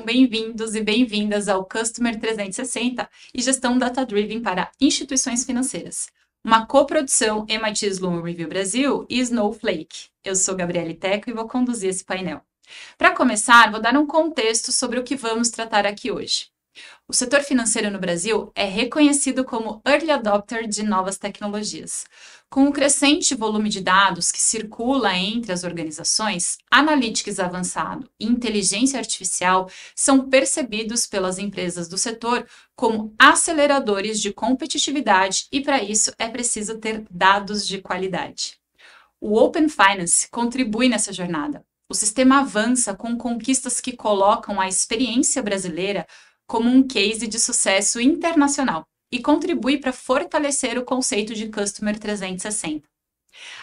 bem-vindos e bem-vindas ao Customer 360 e Gestão Data-Driven para Instituições Financeiras, uma coprodução MIT Sloan Review Brasil e Snowflake. Eu sou Gabriele Teco e vou conduzir esse painel. Para começar, vou dar um contexto sobre o que vamos tratar aqui hoje. O setor financeiro no Brasil é reconhecido como early adopter de novas tecnologias. Com o crescente volume de dados que circula entre as organizações, analytics avançado e inteligência artificial são percebidos pelas empresas do setor como aceleradores de competitividade e, para isso, é preciso ter dados de qualidade. O Open Finance contribui nessa jornada. O sistema avança com conquistas que colocam a experiência brasileira como um case de sucesso internacional e contribui para fortalecer o conceito de Customer 360.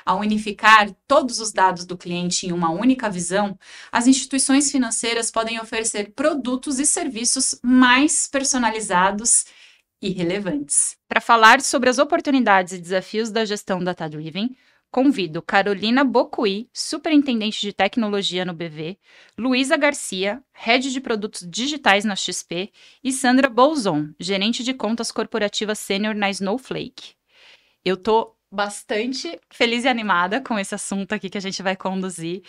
Ao unificar todos os dados do cliente em uma única visão, as instituições financeiras podem oferecer produtos e serviços mais personalizados e relevantes. Para falar sobre as oportunidades e desafios da gestão data-driven, convido Carolina Bocuí, superintendente de tecnologia no BV, Luísa Garcia, head de produtos digitais na XP, e Sandra Bolzon, gerente de contas corporativas sênior na Snowflake. Eu tô bastante feliz e animada com esse assunto aqui que a gente vai conduzir.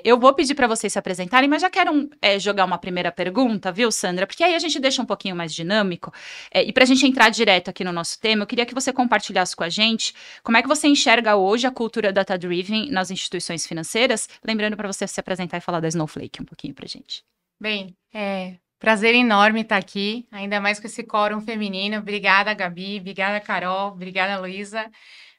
Eu vou pedir para vocês se apresentarem, mas já quero jogar uma primeira pergunta, viu, Sandra? Porque aí a gente deixa um pouquinho mais dinâmico. E para a gente entrar direto aqui no nosso tema, eu queria que você compartilhasse com a gente como é que você enxerga hoje a cultura data-driven nas instituições financeiras. Lembrando para você se apresentar e falar da Snowflake um pouquinho para a gente. Bem, prazer enorme estar aqui, ainda mais com esse quórum feminino. Obrigada, Gabi, obrigada, Carol, obrigada, Luísa.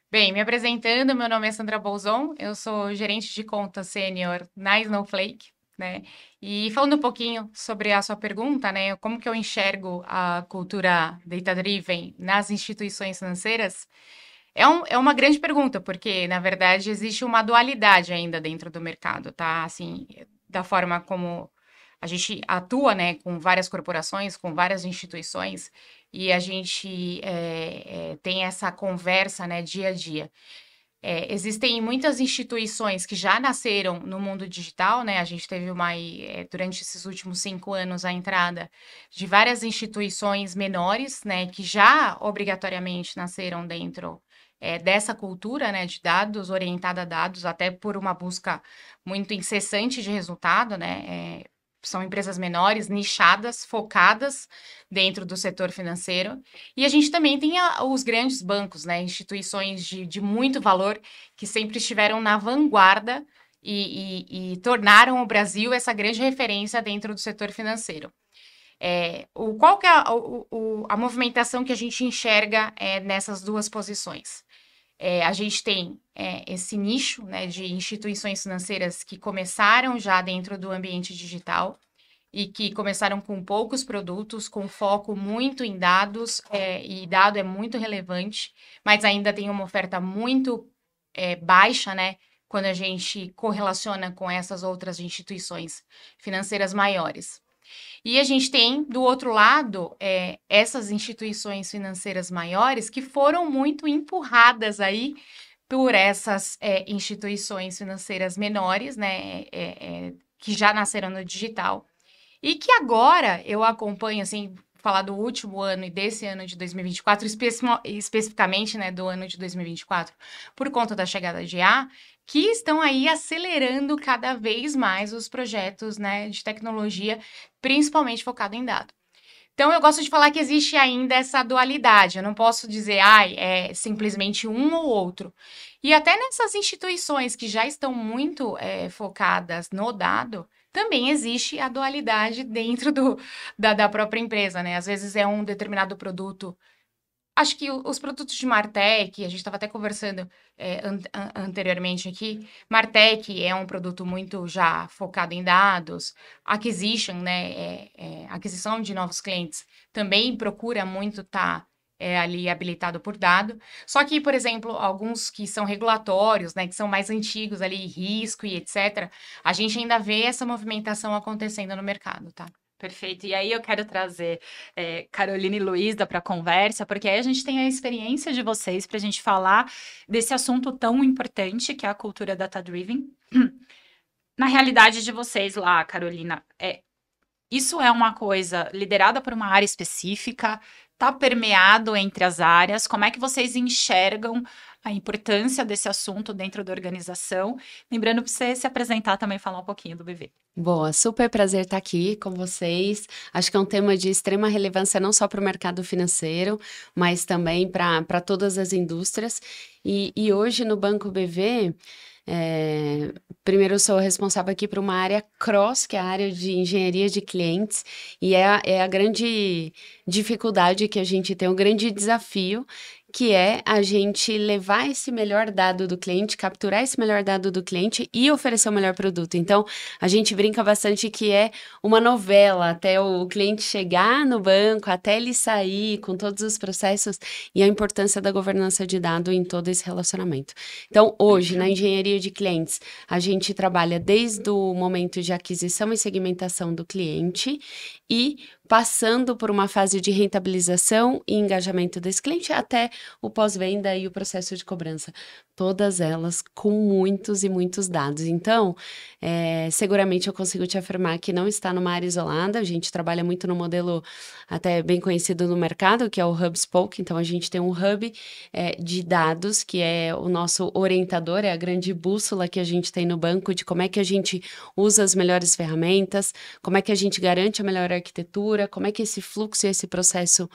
Bem, me apresentando, meu nome é Sandra Bolzon, eu sou gerente de conta sênior na Snowflake, né? E falando um pouquinho sobre a sua pergunta, né, como que eu enxergo a cultura data-driven nas instituições financeiras, é uma grande pergunta, porque, na verdade, existe uma dualidade ainda dentro do mercado, tá? Assim, da forma como a gente atua, né, com várias corporações, com várias instituições, e a gente tem essa conversa, né, dia a dia. Existem muitas instituições que já nasceram no mundo digital, né? A gente teve durante esses últimos 5 anos a entrada de várias instituições menores, né, que já obrigatoriamente nasceram dentro dessa cultura, né, de dados, orientada a dados, até por uma busca muito incessante de resultado, né? São empresas menores, nichadas, focadas dentro do setor financeiro. E a gente também tem os grandes bancos, né? Instituições de muito valor que sempre estiveram na vanguarda e tornaram o Brasil essa grande referência dentro do setor financeiro. Qual que é a movimentação que a gente enxerga nessas duas posições? A gente tem esse nicho, né, de instituições financeiras que começaram já dentro do ambiente digital e que começaram com poucos produtos, com foco muito em dados, e dado é muito relevante, mas ainda tem uma oferta muito baixa, né, quando a gente correlaciona com essas outras instituições financeiras maiores. E a gente tem, do outro lado, essas instituições financeiras maiores que foram muito empurradas aí por essas instituições financeiras menores, né, que já nasceram no digital. E que agora eu acompanho, assim, falar do último ano e desse ano de 2024, especificamente, né, do ano de 2024, por conta da chegada de IA, que estão aí acelerando cada vez mais os projetos, né, de tecnologia, principalmente focado em dado. Então, eu gosto de falar que existe ainda essa dualidade. Eu não posso dizer, é simplesmente um ou outro. E até nessas instituições que já estão muito focadas no dado, também existe a dualidade dentro da própria empresa, né? Às vezes é um determinado produto. Acho que os produtos de Martech, a gente estava até conversando anteriormente aqui, Martech é um produto muito já focado em dados, acquisition, né, aquisição de novos clientes, também procura muito estar ali habilitado por dado. Só que, por exemplo, alguns que são regulatórios, né, que são mais antigos ali, risco e etc., a gente ainda vê essa movimentação acontecendo no mercado, tá? Perfeito. E aí eu quero trazer Carolina e Luísa para a conversa, porque aí a gente tem a experiência de vocês para a gente falar desse assunto tão importante que é a cultura data-driven. Na realidade de vocês lá, Carolina, Isso é uma coisa liderada por uma área específica? Está permeado entre as áreas? Como é que vocês enxergam a importância desse assunto dentro da organização? Lembrando para você se apresentar também, falar um pouquinho do BV. Boa, super prazer estar aqui com vocês. Acho que é um tema de extrema relevância não só para o mercado financeiro, mas também para todas as indústrias. E hoje no Banco BV, primeiro eu sou responsável aqui por uma área cross, que é a área de engenharia de clientes, e é a grande dificuldade que a gente tem, um grande desafio, que é a gente levar esse melhor dado do cliente, capturar esse melhor dado do cliente e oferecer o melhor produto. Então, a gente brinca bastante que é uma novela até o cliente chegar no banco, até ele sair, com todos os processos e a importância da governança de dado em todo esse relacionamento. Então, hoje, na engenharia de clientes, a gente trabalha desde o momento de aquisição e segmentação do cliente e passando por uma fase de rentabilização e engajamento desse cliente até o pós-venda e o processo de cobrança. Todas elas com muitos e muitos dados. Então, seguramente eu consigo te afirmar que não está numa área isolada. A gente trabalha muito no modelo até bem conhecido no mercado, que é o HubSpoke. Então, a gente tem um hub de dados, que é o nosso orientador, é a grande bússola que a gente tem no banco de como é que a gente usa as melhores ferramentas, como é que a gente garante a melhor arquitetura, como é que esse fluxo e esse processo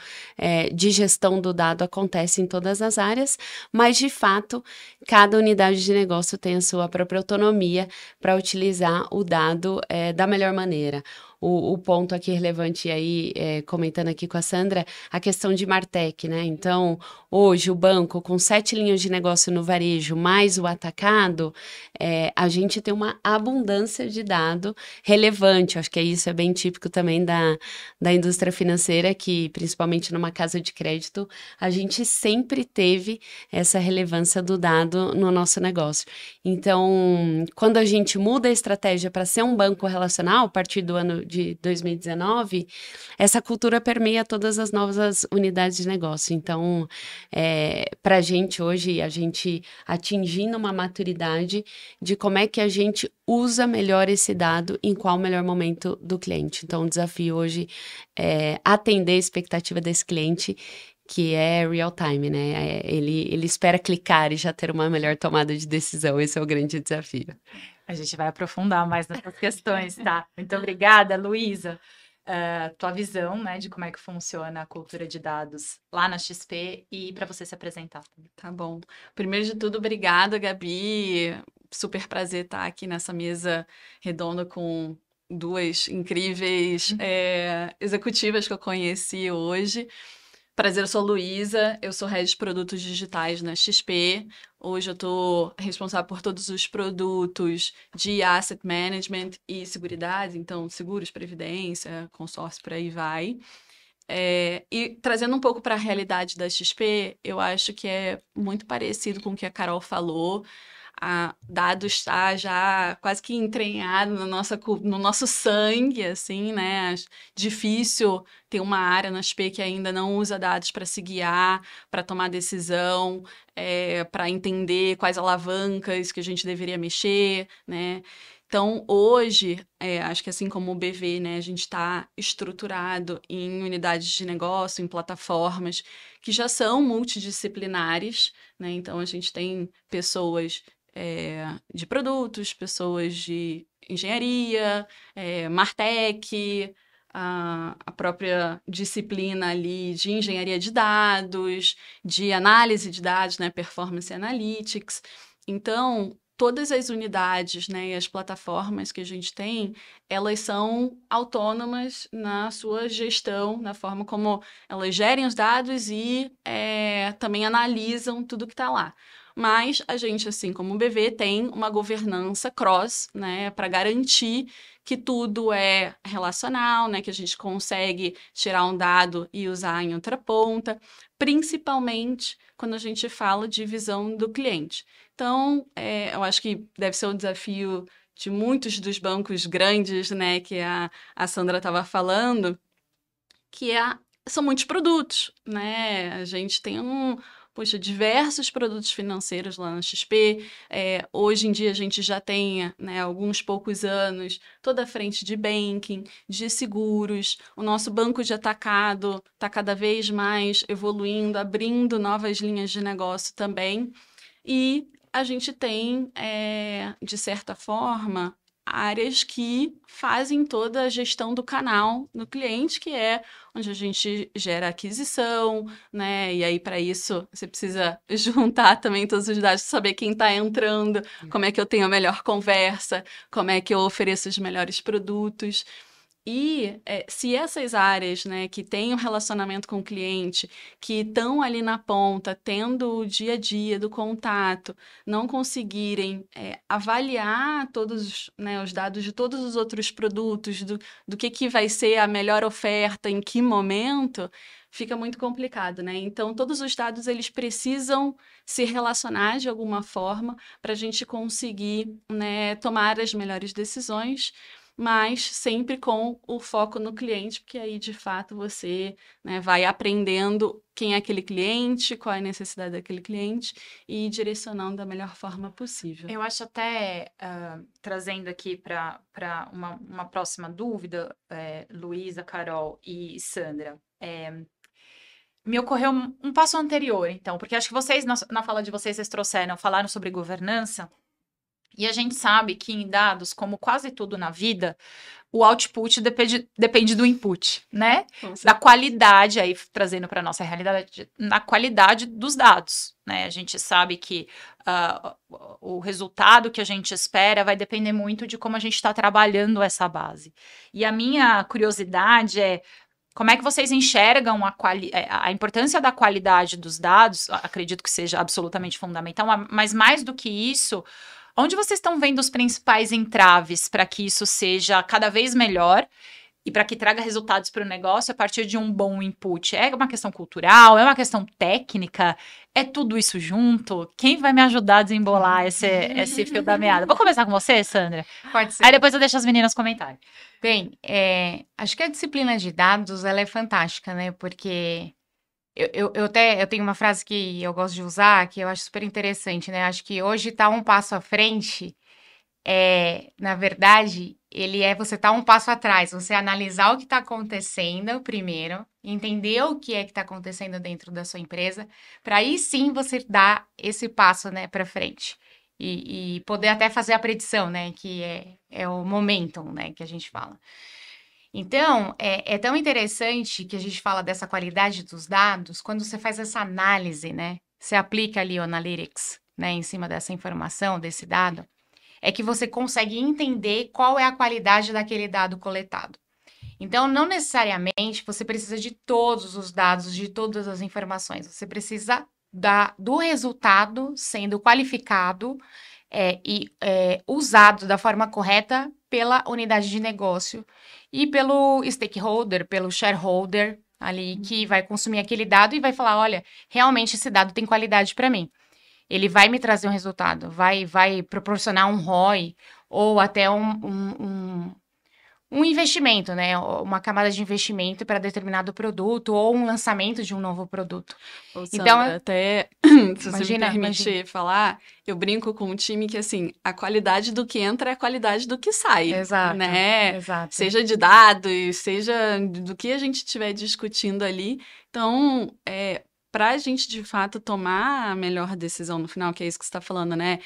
de gestão do dado acontece em todas as áreas, mas, de fato, cada unidade de negócio tem a sua própria autonomia para utilizar o dado da melhor maneira. O ponto aqui relevante aí, comentando aqui com a Sandra, a questão de Martech, né? Então, hoje o banco com 7 linhas de negócio no varejo, mais o atacado, a gente tem uma abundância de dado relevante. Acho que isso é bem típico também da indústria financeira, que principalmente numa casa de crédito, a gente sempre teve essa relevância do dado no nosso negócio. Então, quando a gente muda a estratégia para ser um banco relacional, a partir do ano de 2019, essa cultura permeia todas as novas unidades de negócio. Então, para a gente hoje, a gente atingindo uma maturidade de como é que a gente usa melhor esse dado em qual o melhor momento do cliente. Então, o desafio hoje é atender a expectativa desse cliente, que é real time, né? Ele espera clicar e já ter uma melhor tomada de decisão. Esse é o grande desafio. A gente vai aprofundar mais nessas questões, tá? Muito obrigada, Luísa. Tua visão, né, de como é que funciona a cultura de dados lá na XP e para você se apresentar. Tá bom. Primeiro de tudo, obrigada, Gabi. Super prazer estar aqui nessa mesa redonda com duas incríveis executivas que eu conheci hoje. Prazer, eu sou Luísa, eu sou head de produtos digitais na XP. Hoje eu estou responsável por todos os produtos de asset management e seguridade, então seguros, previdência, consórcio, por aí vai. E trazendo um pouco para a realidade da XP, eu acho que é muito parecido com o que a Carol falou. Dado está já quase que entranhado no nosso sangue, assim, né? Difícil ter uma área na XP que ainda não usa dados para se guiar, para tomar decisão, para entender quais alavancas que a gente deveria mexer, né? Então, hoje, acho que assim como o BV, né, a gente está estruturado em unidades de negócio, em plataformas que já são multidisciplinares, né? Então, a gente tem pessoas de produtos, pessoas de engenharia, Martech, a própria disciplina ali de engenharia de dados, de análise de dados, né, performance analytics. Então, todas as unidades, né, e as plataformas que a gente tem, elas são autônomas na sua gestão, na forma como elas gerem os dados e também analisam tudo que está lá. Mas a gente, assim como o BV, tem uma governança cross, né, para garantir que tudo é relacional, né, que a gente consegue tirar um dado e usar em outra ponta, principalmente quando a gente fala de visão do cliente. Então, eu acho que deve ser um desafio de muitos dos bancos grandes, né, que a Sandra estava falando, que são muitos produtos, né? A gente tem puxa, diversos produtos financeiros lá na XP. Hoje em dia a gente já tem, né, alguns poucos anos, toda a frente de banking, de seguros. O nosso banco de atacado está cada vez mais evoluindo, abrindo novas linhas de negócio também. E a gente tem, de certa forma, áreas que fazem toda a gestão do canal do cliente, que é onde a gente gera aquisição, né? E aí, para isso, você precisa juntar também todos os dados, saber quem está entrando, como é que eu tenho a melhor conversa, como é que eu ofereço os melhores produtos. E se essas áreas, né, que têm um relacionamento com o cliente, que estão ali na ponta, tendo o dia a dia do contato, não conseguirem avaliar todos, né, os dados de todos os outros produtos, do que vai ser a melhor oferta, em que momento, fica muito complicado, né? Então, todos os dados, eles precisam se relacionar de alguma forma para a gente conseguir, né, tomar as melhores decisões, mas sempre com o foco no cliente, porque aí, de fato, você, né, vai aprendendo quem é aquele cliente, qual é a necessidade daquele cliente e direcionando da melhor forma possível. Eu acho até, trazendo aqui para uma próxima dúvida, Luísa, Carol e Sandra, me ocorreu um passo anterior, então, porque acho que vocês, na fala de vocês falaram sobre governança. E a gente sabe que em dados, como quase tudo na vida, o output depende do input, né? Da qualidade, aí trazendo para a nossa realidade, na qualidade dos dados, né? A gente sabe que o resultado que a gente espera vai depender muito de como a gente está trabalhando essa base. E a minha curiosidade é, como é que vocês enxergam a importância da qualidade dos dados? Acredito que seja absolutamente fundamental, mas mais do que isso, onde vocês estão vendo os principais entraves para que isso seja cada vez melhor e para que traga resultados para o negócio a partir de um bom input? É uma questão cultural? É uma questão técnica? É tudo isso junto? Quem vai me ajudar a desembolar esse fio da meada? Vou começar com você, Sandra? Pode ser. Aí depois eu deixo as meninas comentarem. Bem, acho que a disciplina de dados, ela é fantástica, né? Porque eu tenho uma frase que eu gosto de usar, que eu acho super interessante, né? Acho que hoje está um passo à frente, na verdade, você tá um passo atrás, você analisar o que está acontecendo primeiro, entender o que é que está acontecendo dentro da sua empresa, para aí sim você dar esse passo, né, para frente. E poder até fazer a predição, né, que é o momentum, né, que a gente fala. Então, é tão interessante que a gente fala dessa qualidade dos dados, quando você faz essa análise, né? Você aplica ali o Analytics, né, em cima dessa informação, desse dado, é que você consegue entender qual é a qualidade daquele dado coletado. Então, não necessariamente você precisa de todos os dados, de todas as informações. Você precisa do resultado sendo qualificado e usado da forma correta pela unidade de negócio e pelo stakeholder, pelo shareholder ali que vai consumir aquele dado e vai falar, olha, realmente esse dado tem qualidade para mim. Ele vai me trazer um resultado, vai proporcionar um ROI ou até um investimento, né? Uma camada de investimento para determinado produto ou um lançamento de um novo produto. Ô, Sandra, então, até, se você me permite falar, eu brinco com um time que, assim, a qualidade do que entra é a qualidade do que sai. Exato, né? Exato. Seja de dados, seja do que a gente estiver discutindo ali. Então, para a gente, de fato, tomar a melhor decisão no final, que é isso que você está falando, né?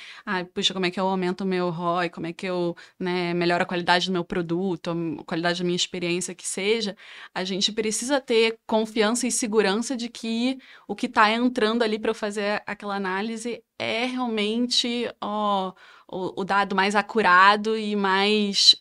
Puxa, como é que eu aumento o meu ROI? Como é que eu, né, melhoro a qualidade do meu produto, a qualidade da minha experiência, que seja. A gente precisa ter confiança e segurança de que o que está entrando ali para eu fazer aquela análise é realmente o dado mais acurado e mais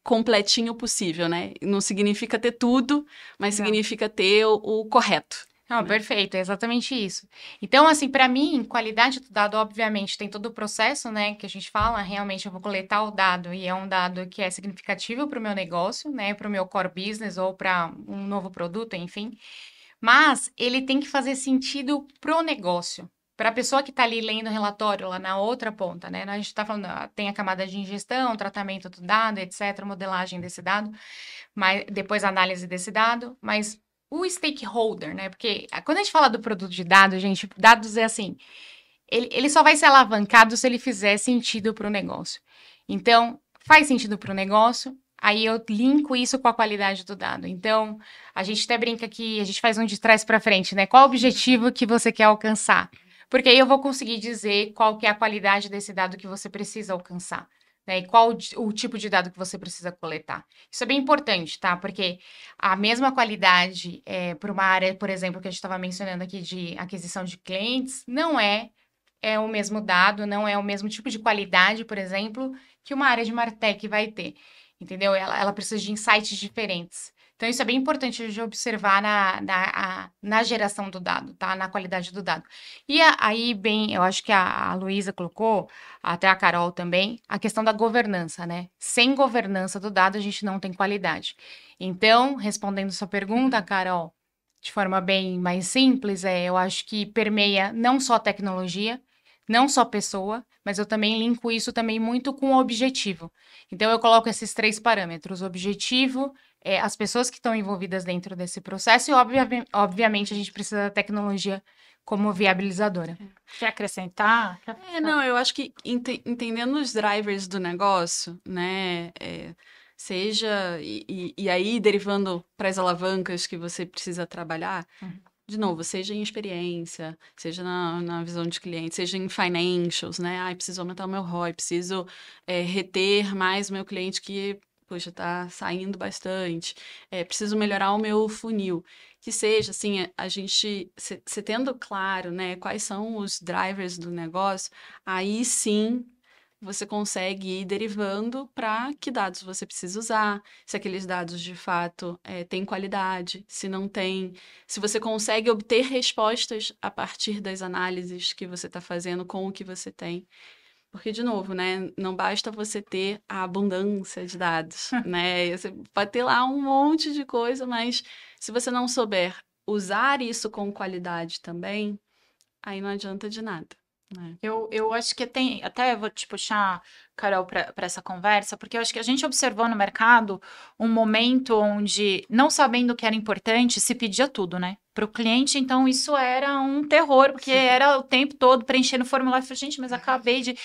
completinho possível, né? Não significa ter tudo, mas significa ter o correto. Não, perfeito, é exatamente isso. Então, assim, para mim, qualidade do dado, obviamente, tem todo o processo, né, que a gente fala, realmente eu vou coletar o dado e é um dado que é significativo para o meu negócio, né, para o meu core business ou para um novo produto, enfim. Mas ele tem que fazer sentido pro negócio, para a pessoa que está ali lendo o relatório lá na outra ponta, né? A gente está falando, tem a camada de ingestão, tratamento do dado, etc., modelagem desse dado, mas depois a análise desse dado, mas o stakeholder, né? Porque quando a gente fala do produto de dados, gente, dados é assim, ele só vai ser alavancado se ele fizer sentido para o negócio. Então, faz sentido para o negócio, aí eu linko isso com a qualidade do dado. Então, a gente até brinca que a gente faz um de trás para frente, né? Qual o objetivo que você quer alcançar? Porque aí eu vou conseguir dizer qual que é a qualidade desse dado que você precisa alcançar, né? E qual o tipo de dado que você precisa coletar. Isso é bem importante, tá? Porque a mesma qualidade para uma área, por exemplo, que a gente estava mencionando aqui de aquisição de clientes, não é o mesmo dado, não é o mesmo tipo de qualidade, por exemplo, que uma área de Martech vai ter, entendeu? Ela precisa de insights diferentes. Então, isso é bem importante de observar na geração do dado, tá? Na qualidade do dado. E aí, bem, eu acho que a Luísa colocou, até a Carol também, a questão da governança, né? Sem governança do dado, a gente não tem qualidade. Então, respondendo sua pergunta, Carol, de forma bem mais simples, eu acho que permeia não só tecnologia, não só pessoa, mas eu também linko isso também muito com o objetivo. Então, eu coloco esses 3 parâmetros: objetivo, as pessoas que estão envolvidas dentro desse processo e, obviamente, a gente precisa da tecnologia como viabilizadora. Quer acrescentar? Não, eu acho que entendendo os drivers do negócio, né, seja, e aí derivando para as alavancas que você precisa trabalhar, de novo, seja em experiência, seja na visão de cliente, seja em financials, né? Preciso aumentar o meu ROI, preciso reter mais o meu cliente que, poxa, tá saindo bastante. Preciso melhorar o meu funil. Que seja, assim, a gente, se tendo claro, né, quais são os drivers do negócio, aí sim você consegue ir derivando para que dados você precisa usar, se aqueles dados de fato têm qualidade, se não tem, se você consegue obter respostas a partir das análises que você está fazendo com o que você tem. Porque, de novo, né, não basta você ter a abundância de dados, né? Você pode ter lá um monte de coisa, mas se você não souber usar isso com qualidade também, aí não adianta de nada. Eu acho que tem, até vou te puxar, Carol, para essa conversa, porque eu acho que a gente observou no mercado um momento onde, não sabendo o que era importante, se pedia tudo, né? Para o cliente, então isso era um terror, porque era o tempo todo preenchendo o formulário. Eu falei, gente, mas acabei de.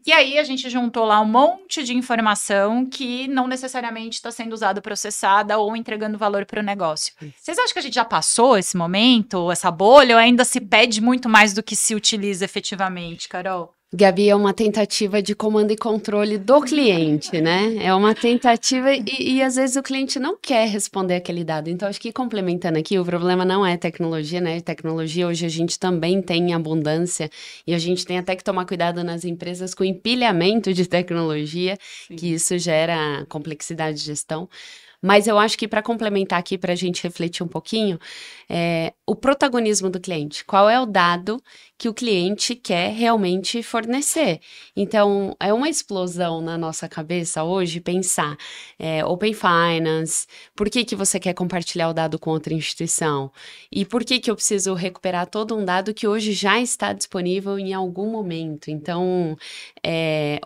E aí a gente juntou lá um monte de informação que não necessariamente está sendo usada, processada ou entregando valor para o negócio. Vocês acham que a gente já passou esse momento, essa bolha, ou ainda se pede muito mais do que se utiliza efetivamente, Carol? Gabi, é uma tentativa de comando e controle do cliente, né? É uma tentativa e às vezes o cliente não quer responder aquele dado. Então, acho que complementando aqui, o problema não é tecnologia, né? Tecnologia hoje a gente também tem em abundância e a gente tem até que tomar cuidado nas empresas com empilhamento de tecnologia, Sim. que isso gera complexidade de gestão. Mas eu acho que para complementar aqui, para a gente refletir um pouquinho, o protagonismo do cliente. Qual é o dado que o cliente quer realmente fornecer? Então, é uma explosão na nossa cabeça hoje pensar Open Finance, por que você quer compartilhar o dado com outra instituição? E por que eu preciso recuperar todo um dado que hoje já está disponível em algum momento? Então,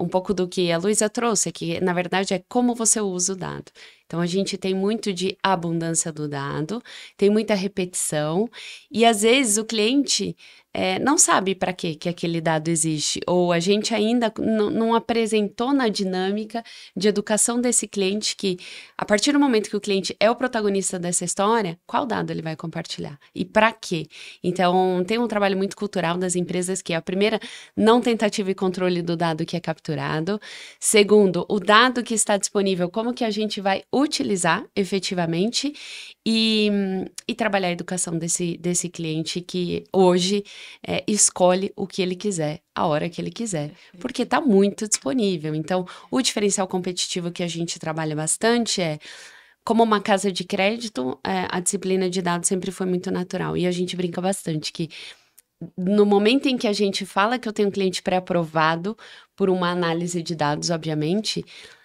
um pouco do que a Luísa trouxe, que na verdade é como você usa o dado. Então, a gente tem muito de abundância do dado, tem muita repetição, e às vezes o cliente não sabe para que aquele dado existe, ou a gente ainda não apresentou na dinâmica de educação desse cliente que, a partir do momento que o cliente é o protagonista dessa história, qual dado ele vai compartilhar? E para quê? Então, tem um trabalho muito cultural das empresas que é a primeira, não tentativa e controle do dado que é capturado. Segundo, o dado que está disponível, como que a gente vai utilizar efetivamente e trabalhar a educação desse cliente que hoje escolhe o que ele quiser, a hora que ele quiser, porque está muito disponível. Então, o diferencial competitivo que a gente trabalha bastante como uma casa de crédito, a disciplina de dados sempre foi muito natural. E a gente brinca bastante que no momento em que a gente fala que eu tenho um cliente pré-aprovado por uma análise de dados, obviamente,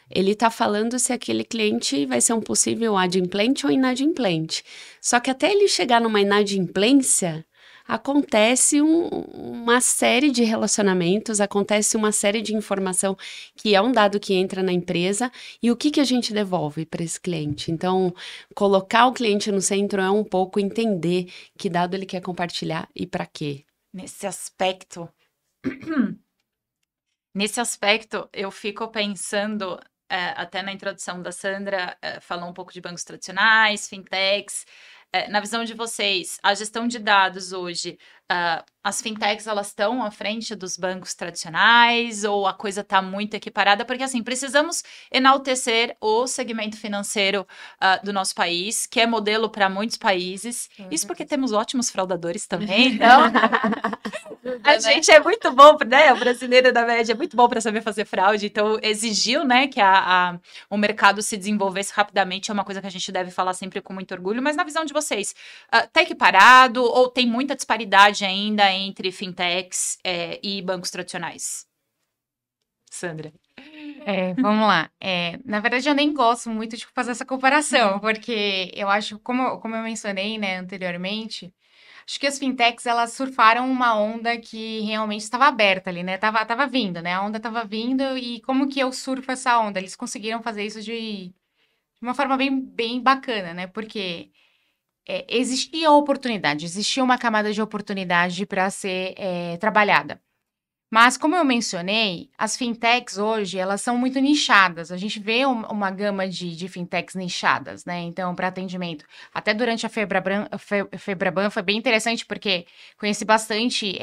ele está falando se aquele cliente vai ser um possível adimplente ou inadimplente. Só que até ele chegar numa inadimplência, acontece uma série de relacionamentos, acontece uma série de informação que é um dado que entra na empresa e o que a gente devolve para esse cliente. Então, colocar o cliente no centro é um pouco entender que dado ele quer compartilhar e para quê. Nesse aspecto, eu fico pensando, até na introdução da Sandra, falou um pouco de bancos tradicionais, fintechs. Na visão de vocês, a gestão de dados hoje, as fintechs, elas estão à frente dos bancos tradicionais ou a coisa está muito equiparada? Porque, assim, precisamos enaltecer o segmento financeiro do nosso país, que é modelo para muitos países. Isso porque temos ótimos fraudadores também, então... A gente é muito bom, né? O brasileiro, na média, é muito bom para saber fazer fraude. Então, exigiu, né, que o mercado se desenvolvesse rapidamente. É uma coisa que a gente deve falar sempre com muito orgulho. Mas na visão de vocês, tá equiparado ou tem muita disparidade ainda entre fintechs e bancos tradicionais? Sandra. Vamos lá. Na verdade, eu nem gosto muito de fazer essa comparação, porque eu acho, como eu mencionei, né, anteriormente, acho que as fintechs, elas surfaram uma onda que realmente estava aberta ali, né? Tava vindo, né? A onda estava vindo e como que eu surfo essa onda? Eles conseguiram fazer isso de uma forma bem bacana, né? Porque existia oportunidade, existia uma camada de oportunidade para ser trabalhada. Mas, como eu mencionei, as fintechs hoje, elas são muito nichadas. A gente vê uma gama de fintechs nichadas, né? Então, para atendimento. Até durante a Febraban foi bem interessante, porque conheci bastante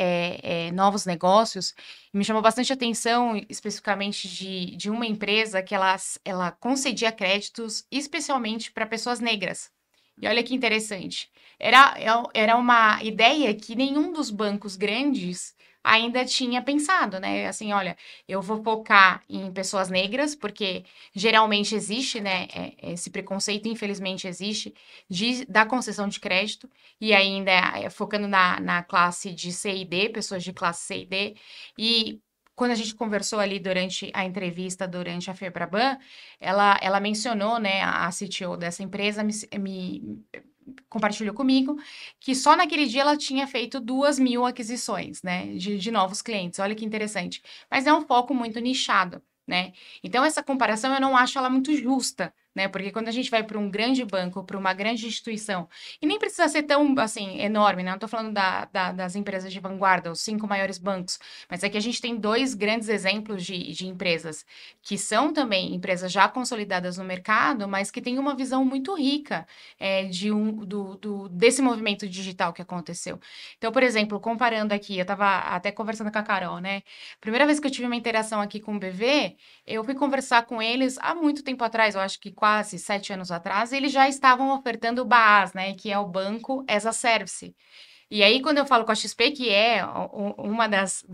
novos negócios. E me chamou bastante atenção, especificamente, de uma empresa que ela concedia créditos, especialmente para pessoas negras. E olha que interessante. Era uma ideia que nenhum dos bancos grandes ainda tinha pensado, né? Assim, olha, eu vou focar em pessoas negras, porque geralmente existe, né? Esse preconceito, infelizmente, existe, da concessão de crédito, e ainda focando na classe de C e D, pessoas de classe C e D, e quando a gente conversou ali durante a entrevista, durante a Febraban, ela mencionou, né, a CTO dessa empresa me compartilhou comigo que só naquele dia ela tinha feito 2.000 aquisições, né, de novos clientes. Olha que interessante. Mas é um foco muito nichado, né? Então, essa comparação eu não acho ela muito justa, né? Porque quando a gente vai para um grande banco, para uma grande instituição, e nem precisa ser tão, assim, enorme, né? Não estou falando das empresas de vanguarda, os 5 maiores bancos, mas é que a gente tem 2 grandes exemplos de empresas que são também empresas já consolidadas no mercado, mas que têm uma visão muito rica desse movimento digital que aconteceu. Então, por exemplo, comparando aqui, eu estava até conversando com a Carol, né? Primeira vez que eu tive uma interação aqui com o BV, eu fui conversar com eles há muito tempo atrás, eu acho que quase 7 anos atrás, e eles já estavam ofertando o BaaS, né, que é o Banco as a Service. E aí, quando eu falo com a XP, que é uma das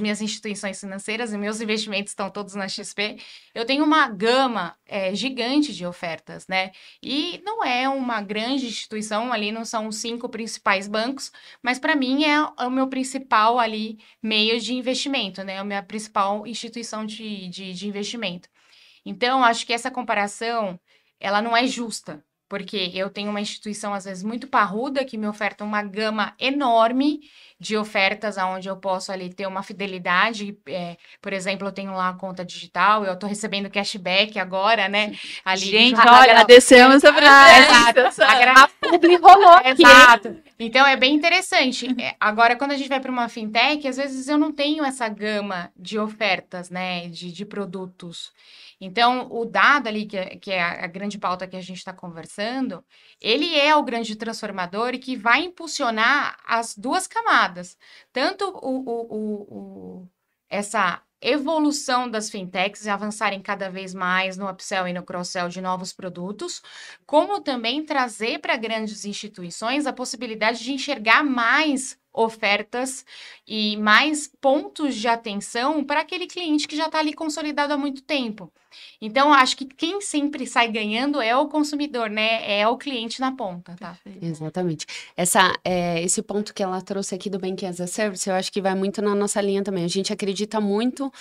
minhas instituições financeiras, e meus investimentos estão todos na XP, eu tenho uma gama gigante de ofertas, né? E não é uma grande instituição, ali não são os 5 principais bancos, mas para mim é o meu principal ali meio de investimento, né? A minha principal instituição de investimento. Então, acho que essa comparação, ela não é justa, porque eu tenho uma instituição, às vezes, muito parruda, que me oferta uma gama enorme de ofertas, onde eu posso ali ter uma fidelidade. Por exemplo, eu tenho lá a conta digital, eu estou recebendo cashback agora, né? Ali, gente, olha, agradecemos a presença. A publi rolou aqui. Exato. Então, é bem interessante. Agora, quando a gente vai para uma fintech, às vezes eu não tenho essa gama de ofertas, né? De produtos. Então, o dado ali, que é a grande pauta que a gente está conversando, ele é o grande transformador e que vai impulsionar as 2 camadas. Tanto essa evolução das fintechs e avançarem cada vez mais no upsell e no cross-sell de novos produtos, como também trazer para grandes instituições a possibilidade de enxergar mais ofertas e mais pontos de atenção para aquele cliente que já está ali consolidado há muito tempo. Então, acho que quem sempre sai ganhando é o consumidor, né? É o cliente na ponta, tá? Exatamente. Esse ponto que ela trouxe aqui do Banking as a Service, eu acho que vai muito na nossa linha também. A gente acredita muito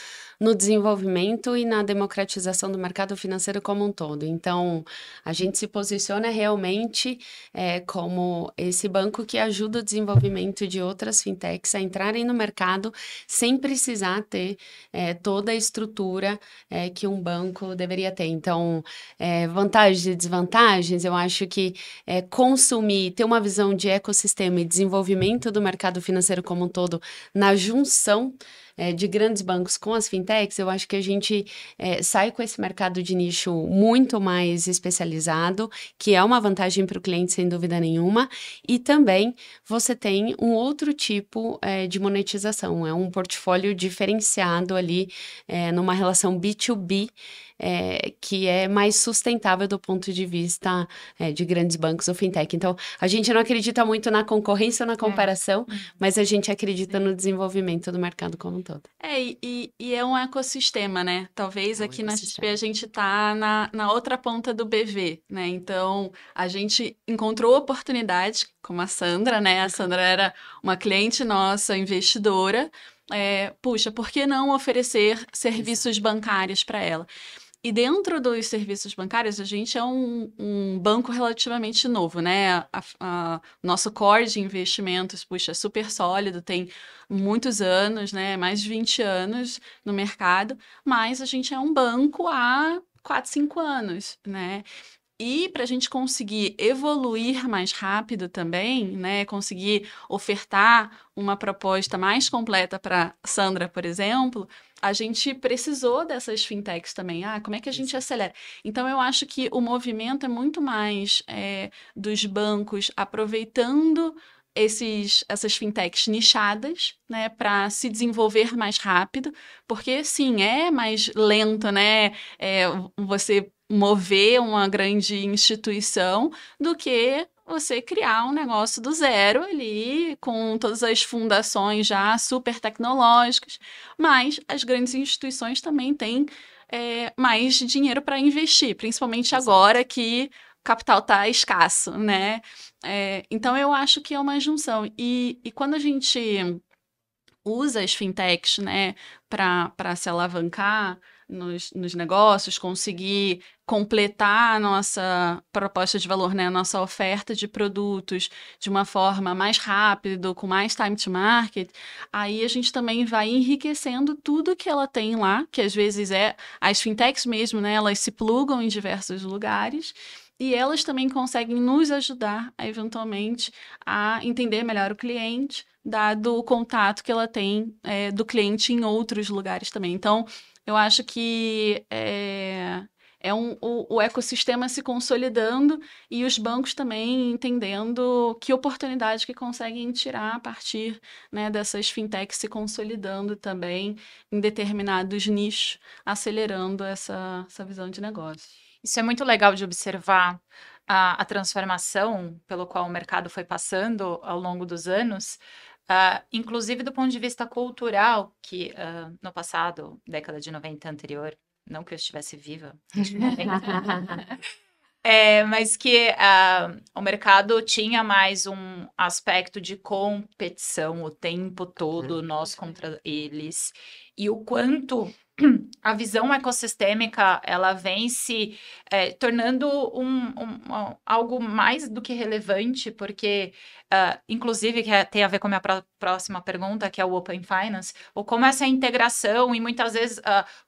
no desenvolvimento e na democratização do mercado financeiro como um todo. Então, a gente se posiciona realmente como esse banco que ajuda o desenvolvimento de outras fintechs a entrarem no mercado sem precisar ter toda a estrutura que um banco deveria ter. Então, vantagens e desvantagens, eu acho que consumir, ter uma visão de ecossistema e desenvolvimento do mercado financeiro como um todo na junção de grandes bancos com as fintechs, eu acho que a gente sai com esse mercado de nicho muito mais especializado, que é uma vantagem para o cliente, sem dúvida nenhuma, e também você tem um outro tipo de monetização, é um portfólio diferenciado ali numa relação B2B, que é mais sustentável do ponto de vista de grandes bancos ou fintech. Então, a gente não acredita muito na concorrência ou na comparação, mas a gente acredita no desenvolvimento do mercado como um todo. E é um ecossistema, né? Talvez aqui na XP ecossistema. a gente tá na outra ponta do BV, né? Então, a gente encontrou oportunidades, como a Sandra, né? A Sandra era uma cliente nossa, investidora. Puxa, por que não oferecer serviços bancários para ela? E dentro dos serviços bancários, a gente é um banco relativamente novo, né? Nosso core de investimentos, puxa, é super sólido, tem muitos anos, né? Mais de 20 anos no mercado, mas a gente é um banco há 4, 5 anos, né? E para a gente conseguir evoluir mais rápido também, né? Conseguir ofertar uma proposta mais completa para Sandra, por exemplo, a gente precisou dessas fintechs também. Como é que a gente acelera? Então, eu acho que o movimento é muito mais dos bancos aproveitando essas fintechs nichadas, né, para se desenvolver mais rápido, porque, sim, é mais lento, né, você mover uma grande instituição do que você criar um negócio do zero ali, com todas as fundações já super tecnológicas, mas as grandes instituições também têm mais dinheiro para investir, principalmente agora que o capital está escasso, né? Então, eu acho que é uma junção. E quando a gente usa as fintechs, né, para se alavancar nos negócios, conseguir completar a nossa proposta de valor, né, a nossa oferta de produtos de uma forma mais rápida, com mais time to market, aí a gente também vai enriquecendo tudo que ela tem lá, que às vezes as fintechs mesmo, né, elas se plugam em diversos lugares, e elas também conseguem nos ajudar, eventualmente, a entender melhor o cliente, dado o contato que ela tem do cliente em outros lugares também. Então, eu acho que o ecossistema se consolidando e os bancos também entendendo que oportunidade que conseguem tirar a partir, né, dessas fintechs se consolidando também em determinados nichos, acelerando essa visão de negócio. Isso é muito legal de observar a transformação pelo qual o mercado foi passando ao longo dos anos, inclusive do ponto de vista cultural, que no passado, década de 90 anterior, não que eu estivesse viva, mas que o mercado tinha mais um aspecto de competição o tempo todo, nós contra eles, e o quanto a visão ecossistêmica ela vem se tornando algo mais do que relevante, porque, inclusive, que tem a ver com a minha próxima pergunta, que é o Open Finance, ou como essa integração e muitas vezes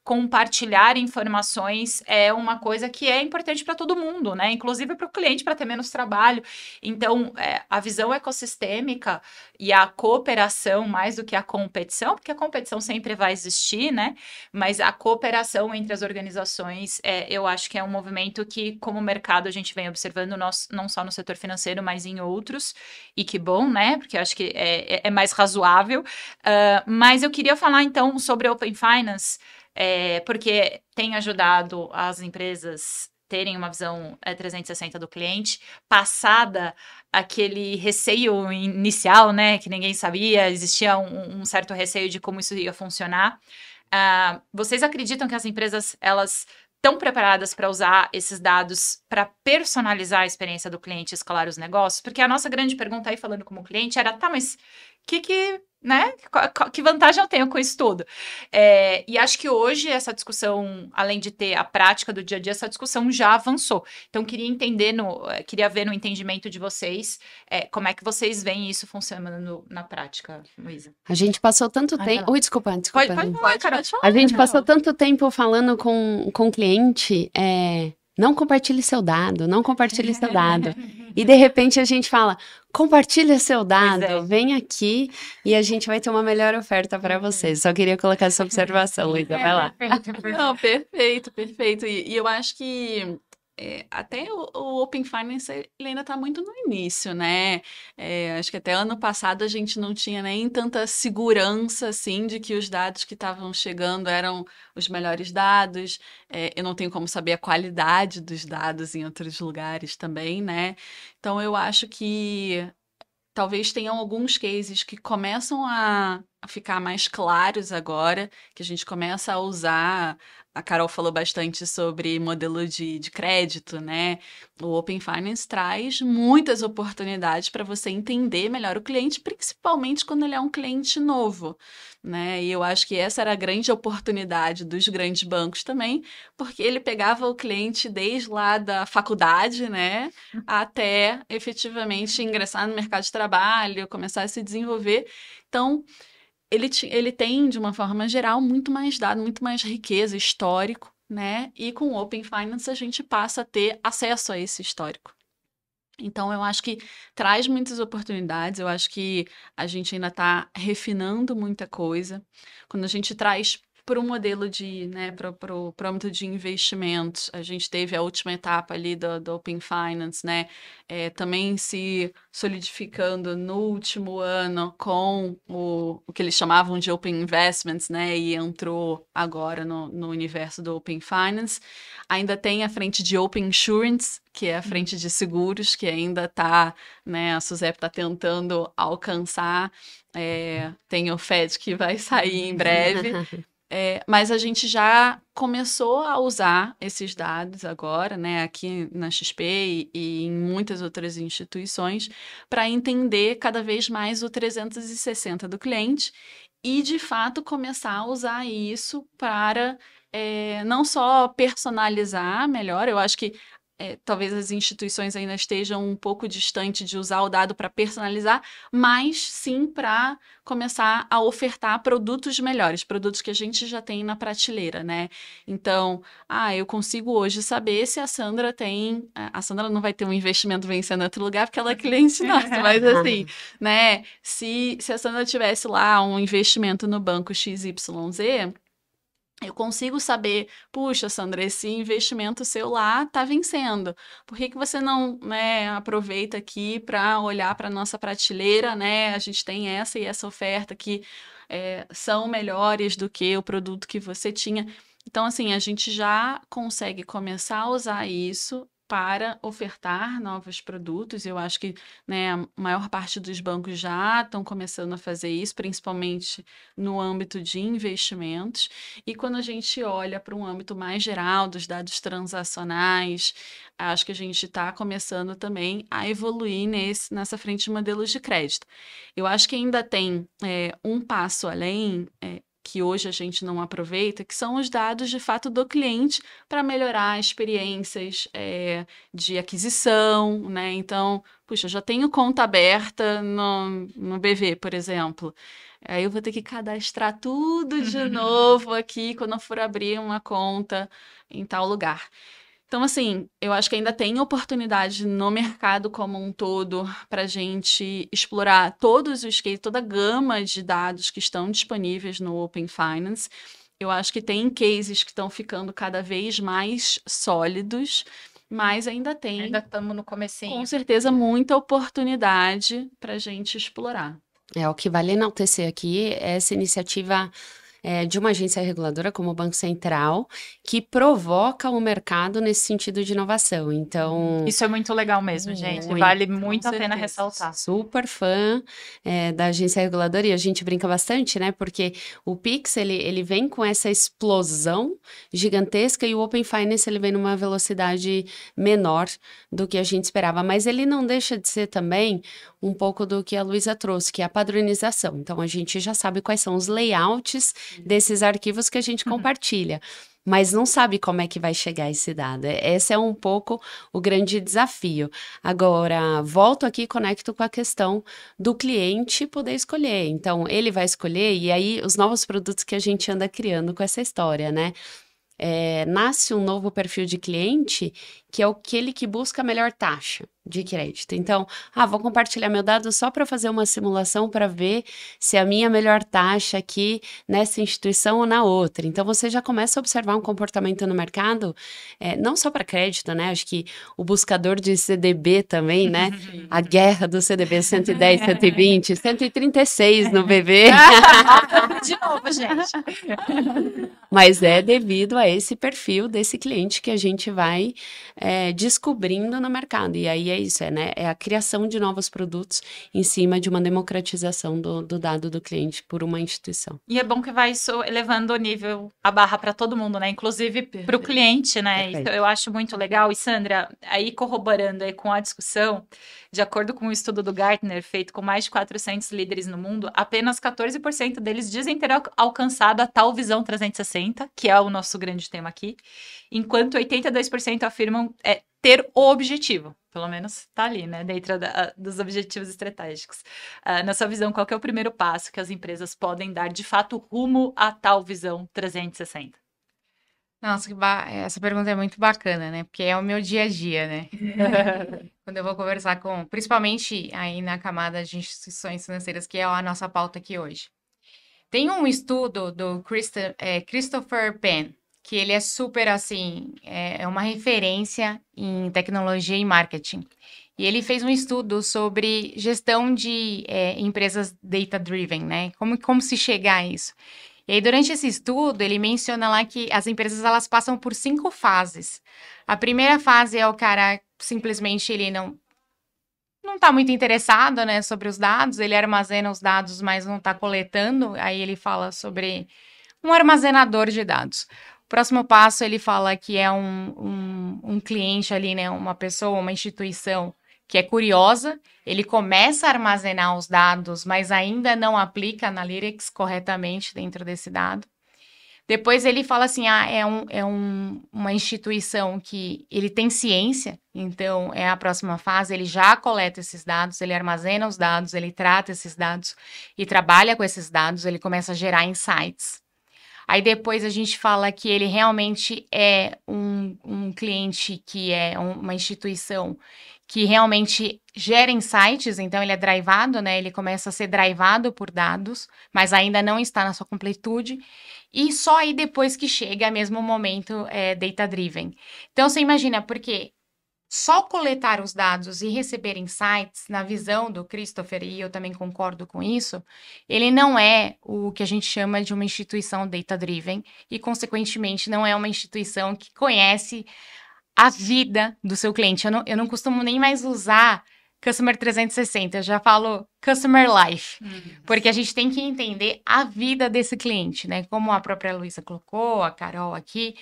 compartilhar informações é uma coisa que é importante para todo mundo, né? Inclusive para o cliente, para ter menos trabalho. Então, a visão ecossistêmica e a cooperação mais do que a competição, porque a competição sempre vai existir, né? Mas a cooperação entre as organizações, eu acho que é um movimento que, como mercado, a gente vem observando, não só no setor financeiro, mas em outros. E que bom, né? Porque eu acho que é mais razoável. Mas eu queria falar, então, sobre Open Finance, porque tem ajudado as empresas terem uma visão 360 do cliente, passada aquele receio inicial, né? Que ninguém sabia, existia um certo receio de como isso ia funcionar. Vocês acreditam que as empresas, elas estão preparadas para usar esses dados para personalizar a experiência do cliente e escalar os negócios? Porque a nossa grande pergunta aí, falando como cliente, era, tá, mas né? Que vantagem eu tenho com isso tudo? E acho que hoje essa discussão, além de ter a prática do dia a dia, essa discussão já avançou. Então, queria ver no entendimento de vocês como é que vocês veem isso funcionando na prática, Luísa. A gente passou tanto tempo... Ui, desculpa. Pode falar, Carol. A gente passou tanto tempo falando com o cliente... Não compartilhe seu dado, não compartilhe seu dado. E, de repente, a gente fala, compartilha seu dado, vem aqui e a gente vai ter uma melhor oferta para vocês. Só queria colocar essa observação, Luísa, vai lá. Não, perfeito. E eu acho que até o Open Finance ele ainda está muito no início, né? Acho que até ano passado a gente não tinha nem tanta segurança, assim, de que os dados que estavam chegando eram os melhores dados. Eu não tenho como saber a qualidade dos dados em outros lugares também, né? Então, eu acho que talvez tenham alguns cases que começam a ficar mais claros agora, que a gente começa a usar. A Carol falou bastante sobre modelo de crédito, né? O Open Finance traz muitas oportunidades para você entender melhor o cliente, principalmente quando ele é um cliente novo, né? E eu acho que essa era a grande oportunidade dos grandes bancos também, porque ele pegava o cliente desde lá da faculdade, né? Até efetivamente ingressar no mercado de trabalho, começar a se desenvolver. Então, ele tem, de uma forma geral, muito mais dado, muito mais riqueza, histórico, né? E com o Open Finance a gente passa a ter acesso a esse histórico. Então, eu acho que traz muitas oportunidades, eu acho que a gente ainda está refinando muita coisa. Quando a gente traz para o modelo né, para o âmbito de investimentos, a gente teve a última etapa ali do Open Finance, né, também se solidificando no último ano com o que eles chamavam de Open Investments, né, e entrou agora no universo do Open Finance. Ainda tem a frente de Open Insurance, que é a frente de seguros, que ainda está, né, a SUSEP está tentando alcançar, tem o FED que vai sair em breve. Mas a gente já começou a usar esses dados agora, né, aqui na XP e em muitas outras instituições, para entender cada vez mais o 360 do cliente e, de fato, começar a usar isso para não só personalizar melhor. Eu acho que talvez as instituições ainda estejam um pouco distantes de usar o dado para personalizar, mas sim para começar a ofertar produtos melhores, produtos que a gente já tem na prateleira, né? Então, eu consigo hoje saber se a Sandra tem... A Sandra não vai ter um investimento vencendo em outro lugar, porque ela é cliente nossa, mas assim, né? Se a Sandra tivesse lá um investimento no banco XYZ... eu consigo saber, puxa, Sandra, esse investimento seu lá está vencendo. Por que você não, né, aproveita aqui para olhar para a nossa prateleira, né? A gente tem essa e essa oferta que são melhores do que o produto que você tinha. Então, assim, a gente já consegue começar a usar isso para ofertar novos produtos. Eu acho que, né, a maior parte dos bancos já estão começando a fazer isso, principalmente no âmbito de investimentos. E quando a gente olha para um âmbito mais geral dos dados transacionais, acho que a gente está começando também a evoluir nessa frente de modelos de crédito. Eu acho que ainda tem um passo além, que hoje a gente não aproveita, que são os dados, de fato, do cliente para melhorar experiências de aquisição, né? Então, puxa, eu já tenho conta aberta no BV, por exemplo. Aí eu vou ter que cadastrar tudo de novo aqui quando eu for abrir uma conta em tal lugar. Então, assim, eu acho que ainda tem oportunidade no mercado como um todo para a gente explorar todos os cases, toda a gama de dados que estão disponíveis no Open Finance. Eu acho que tem cases que estão ficando cada vez mais sólidos, mas ainda tem, Ainda estamos no comecinho. com certeza, muita oportunidade para a gente explorar. O que vale enaltecer aqui é essa iniciativa de uma agência reguladora como o Banco Central, que provoca o mercado nesse sentido de inovação. Então, Isso é muito legal mesmo, gente. Muito, Vale muito a pena certeza. ressaltar. super fã da agência reguladora, e a gente brinca bastante, né? Porque o Pix, ele vem com essa explosão gigantesca e o Open Finance, ele vem numa velocidade menor do que a gente esperava. Mas ele não deixa de ser também um pouco do que a Luísa trouxe, que é a padronização. Então, a gente já sabe quais são os layouts desses arquivos que a gente compartilha, mas não sabe como é que vai chegar esse dado. Esse é um pouco o grande desafio. Agora, volto aqui e conecto com a questão do cliente poder escolher. Então, ele vai escolher, e aí os novos produtos que a gente anda criando com essa história, né? Nasce um novo perfil de cliente, que é aquele que busca a melhor taxa de crédito. Então, vou compartilhar meu dado só para fazer uma simulação para ver se a minha melhor taxa aqui nessa instituição ou na outra. Então, você já começa a observar um comportamento no mercado, não só para crédito, né? Acho que o buscador de CDB também, né? A guerra do CDB 110, 120, 136 no BV. De novo, gente. Mas é devido a esse perfil desse cliente que a gente vai descobrindo no mercado. E aí é isso, né? É a criação de novos produtos em cima de uma democratização do dado do cliente por uma instituição. E é bom que vai isso elevando o nível, a barra para todo mundo, né? Inclusive para o cliente, né? Perfeito. Isso eu acho muito legal. E Sandra, aí corroborando aí com a discussão, de acordo com um estudo do Gartner, feito com mais de 400 líderes no mundo, apenas 14% deles dizem ter alcançado a tal visão 360, que é o nosso grande tema aqui, enquanto 82% afirmam ter o objetivo. Pelo menos tá ali, né? Dentro dos objetivos estratégicos. Na sua visão, qual que é o primeiro passo que as empresas podem dar, de fato, rumo a tal visão 360? Nossa, essa pergunta é muito bacana, né? Porque é o meu dia a dia, né? Quando eu vou conversar principalmente aí na camada de instituições financeiras, que é a nossa pauta aqui hoje. Tem um estudo do Christopher Penn, que ele é super, assim, é uma referência em tecnologia e marketing. E ele fez um estudo sobre gestão de empresas data-driven, né? Como se chegar a isso. E aí, durante esse estudo, ele menciona lá que as empresas, elas passam por 5 fases. A primeira fase é o cara, simplesmente, ele não está muito interessado, né, sobre os dados, ele armazena os dados, mas não está coletando, aí ele fala sobre um armazenador de dados. O próximo passo, ele fala que é um cliente ali, né, uma pessoa, uma instituição que é curiosa, ele começa a armazenar os dados, mas ainda não aplica Analytics corretamente dentro desse dado. Depois ele fala assim, uma instituição que ele tem ciência, então é a próxima fase, ele já coleta esses dados, ele armazena os dados, ele trata esses dados e trabalha com esses dados, ele começa a gerar insights. Aí depois a gente fala que ele realmente é um cliente que é uma instituição que realmente gera insights, então ele é drivado, né? Ele começa a ser drivado por dados, mas ainda não está na sua completude. E só aí depois que chega mesmo o momento data-driven. Então você imagina, porque só coletar os dados e receber insights, na visão do Christopher, e eu também concordo com isso, ele não é o que a gente chama de uma instituição data-driven e, consequentemente, não é uma instituição que conhece a vida do seu cliente. Eu não costumo nem mais usar Customer 360, eu já falo Customer Life, porque a gente tem que entender a vida desse cliente, né? Como a própria Luísa colocou, a Carol aqui.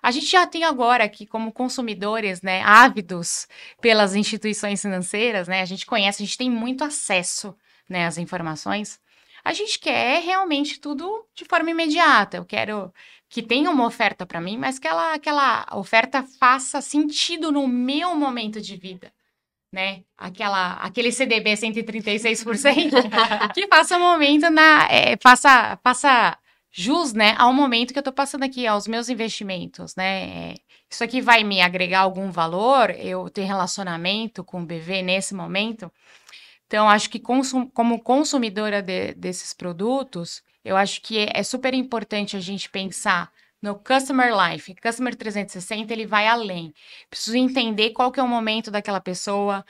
A gente já tem agora aqui, como consumidores, né, ávidos pelas instituições financeiras, né? A gente conhece, a gente tem muito acesso, né, às informações. A gente quer realmente tudo de forma imediata. Eu quero que tenha uma oferta para mim, mas que aquela oferta faça sentido no meu momento de vida, né? Aquele CDB 136%, que faça momento faça jus, né, ao momento que eu tô passando aqui, aos meus investimentos, né? Isso aqui vai me agregar algum valor? Eu tenho relacionamento com o BV nesse momento? Então, acho que como consumidora desses produtos, eu acho que é super importante a gente pensar no Customer Life. Customer 360, ele vai além. Preciso entender qual que é o momento daquela pessoa,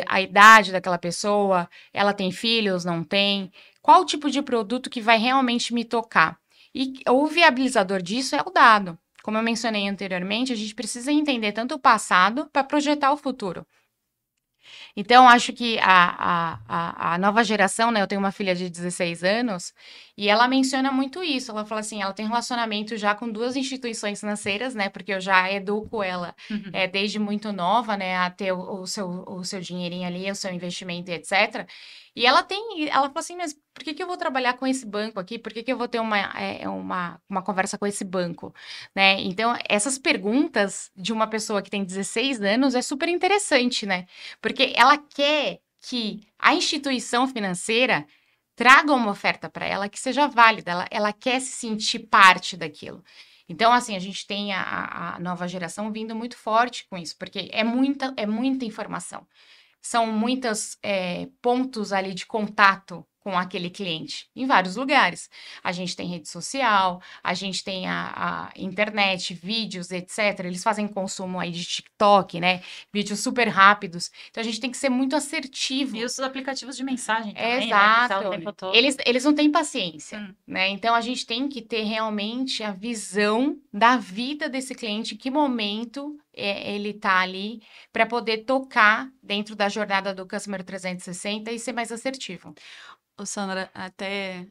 a idade daquela pessoa, ela tem filhos, não tem? Qual o tipo de produto que vai realmente me tocar? E o viabilizador disso é o dado. Como eu mencionei anteriormente, a gente precisa entender tanto o passado para projetar o futuro. Então, acho que a nova geração, né? Eu tenho uma filha de 16 anos e ela menciona muito isso. Ela fala assim, ela tem relacionamento já com 2 instituições financeiras, né? Porque eu já educo ela desde muito nova, né? A ter o seu dinheirinho ali, o seu investimento e etc. E ela fala assim, mas por que eu vou trabalhar com esse banco aqui? Por que eu vou ter uma conversa com esse banco? Né? Então, essas perguntas de uma pessoa que tem 16 anos é super interessante, né? Porque ela quer que a instituição financeira traga uma oferta para ela que seja válida, ela quer se sentir parte daquilo. Então, assim, a gente tem a nova geração vindo muito forte com isso, porque é muita informação. São muitos pontos ali de contato com aquele cliente, em vários lugares. A gente tem rede social, a gente tem a internet, vídeos, etc. Eles fazem consumo aí de TikTok, né? Vídeos super rápidos. Então, a gente tem que ser muito assertivo. E os aplicativos de mensagem também, Exato. né? O tempo todo. Eles não têm paciência, né? Então, a gente tem que ter realmente a visão da vida desse cliente, em que momento ele tá ali, para poder tocar dentro da jornada do Customer 360 e ser mais assertivo. Ô, Sandra, até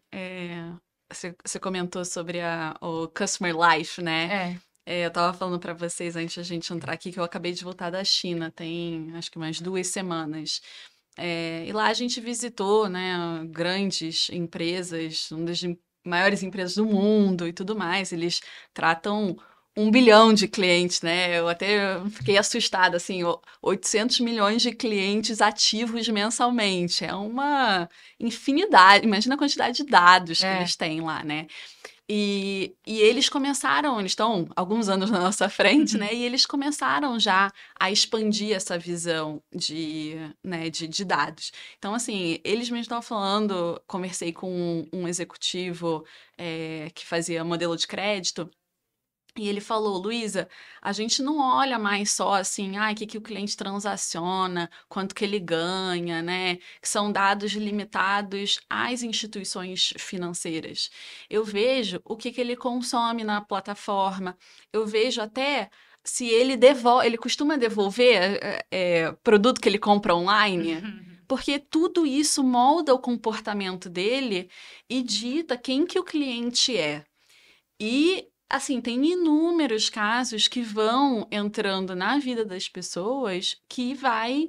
você comentou sobre o Customer Life, né? Eu tava falando para vocês antes de a gente entrar aqui que eu acabei de voltar da China, tem acho que umas 2 semanas. E lá a gente visitou, né, grandes empresas, uma das maiores empresas do mundo e tudo mais. Eles tratam 1 bilhão de clientes, né? Eu até fiquei assustada, assim, 800 milhões de clientes ativos mensalmente. É uma infinidade, imagina a quantidade de dados que eles têm lá, né? E eles começaram, eles estão alguns anos na nossa frente, né? E eles começaram já a expandir essa visão de dados. Então, assim, eles mesmos estavam falando, conversei com um executivo que fazia modelo de crédito, e ele falou, Luísa, a gente não olha mais só assim, o que o cliente transaciona, quanto que ele ganha, né? Que são dados limitados às instituições financeiras. Eu vejo o que ele consome na plataforma, eu vejo até se ele costuma devolver produto que ele compra online, porque tudo isso molda o comportamento dele e dita quem que o cliente é. E assim, tem inúmeros casos que vão entrando na vida das pessoas que vai,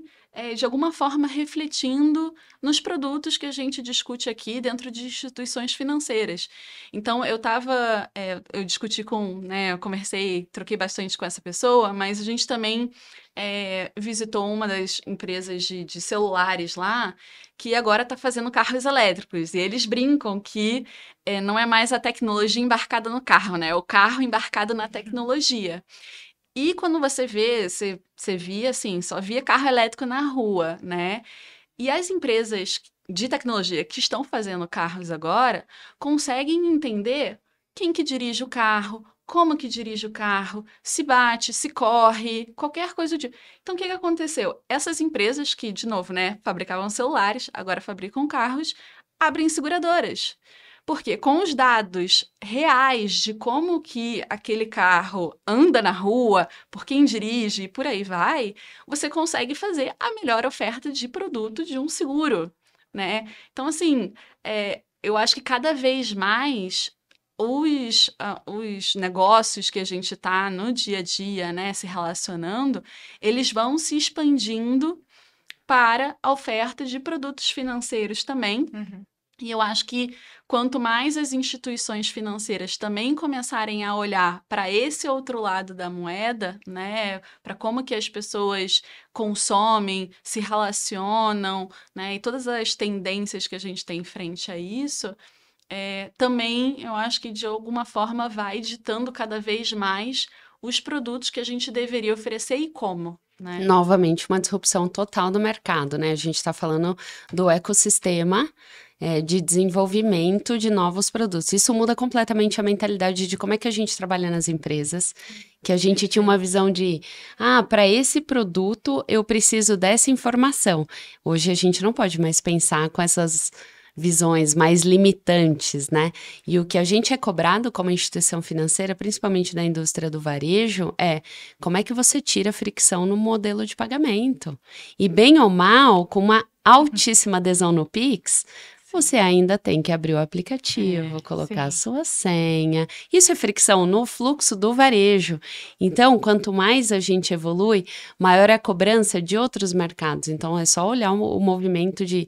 de alguma forma, refletindo nos produtos que a gente discute aqui dentro de instituições financeiras. Então, eu discuti eu conversei, troquei bastante com essa pessoa, mas a gente também visitou uma das empresas de celulares lá, que agora está fazendo carros elétricos. E eles brincam que não é mais a tecnologia embarcada no carro, né? É o carro embarcado na tecnologia. E quando você via, assim, só via carro elétrico na rua, né? E as empresas de tecnologia que estão fazendo carros agora conseguem entender quem que dirige o carro, como que dirige o carro, se bate, se corre, qualquer coisa do tipo. Então, o que aconteceu? Essas empresas que, de novo, né, fabricavam celulares, agora fabricam carros, abrem seguradoras. Porque com os dados reais de como que aquele carro anda na rua, por quem dirige e por aí vai, você consegue fazer a melhor oferta de produto de um seguro, né? Então, assim, eu acho que cada vez mais os negócios que a gente está no dia a dia, né, se relacionando, eles vão se expandindo para a oferta de produtos financeiros também. E eu acho que quanto mais as instituições financeiras também começarem a olhar para esse outro lado da moeda, né, para como que as pessoas consomem, se relacionam, né, e todas as tendências que a gente tem frente a isso, também eu acho que de alguma forma vai ditando cada vez mais os produtos que a gente deveria oferecer e como. Né? Novamente, uma disrupção total do mercado, né? A gente está falando do ecossistema de desenvolvimento de novos produtos. Isso muda completamente a mentalidade de como é que a gente trabalha nas empresas, que a gente tinha uma visão de, para esse produto eu preciso dessa informação. Hoje a gente não pode mais pensar com essas visões mais limitantes, né? E o que a gente é cobrado como instituição financeira, principalmente da indústria do varejo, é como é que você tira a fricção no modelo de pagamento. E bem ou mal, com uma altíssima adesão no Pix, você ainda tem que abrir o aplicativo, colocar a sua senha. Isso é fricção no fluxo do varejo. Então, quanto mais a gente evolui, maior é a cobrança de outros mercados. Então, é só olhar o movimento de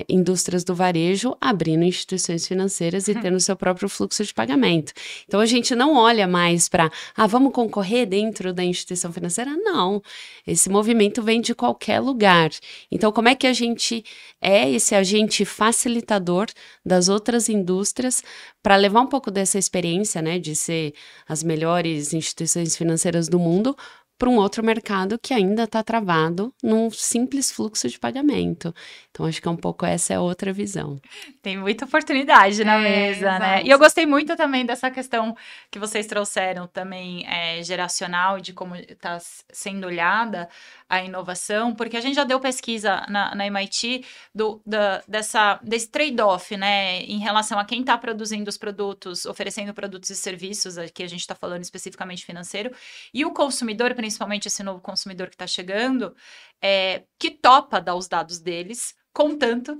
indústrias do varejo abrindo instituições financeiras e tendo seu próprio fluxo de pagamento. Então, a gente não olha mais para, vamos concorrer dentro da instituição financeira? Não. Esse movimento vem de qualquer lugar. Então, como é que a gente é esse agente facilitador das outras indústrias para levar um pouco dessa experiência, né, de ser as melhores instituições financeiras do mundo para um outro mercado que ainda está travado num simples fluxo de pagamento. Então, acho que um pouco essa é outra visão. Tem muita oportunidade na mesa, né? E eu gostei muito também dessa questão que vocês trouxeram também geracional, de como está sendo olhada a inovação, porque a gente já deu pesquisa na MIT desse trade-off, né, em relação a quem está produzindo os produtos, oferecendo produtos e serviços, aqui a gente está falando especificamente financeiro, e o consumidor, principalmente esse novo consumidor que está chegando, que topa dar os dados deles, contanto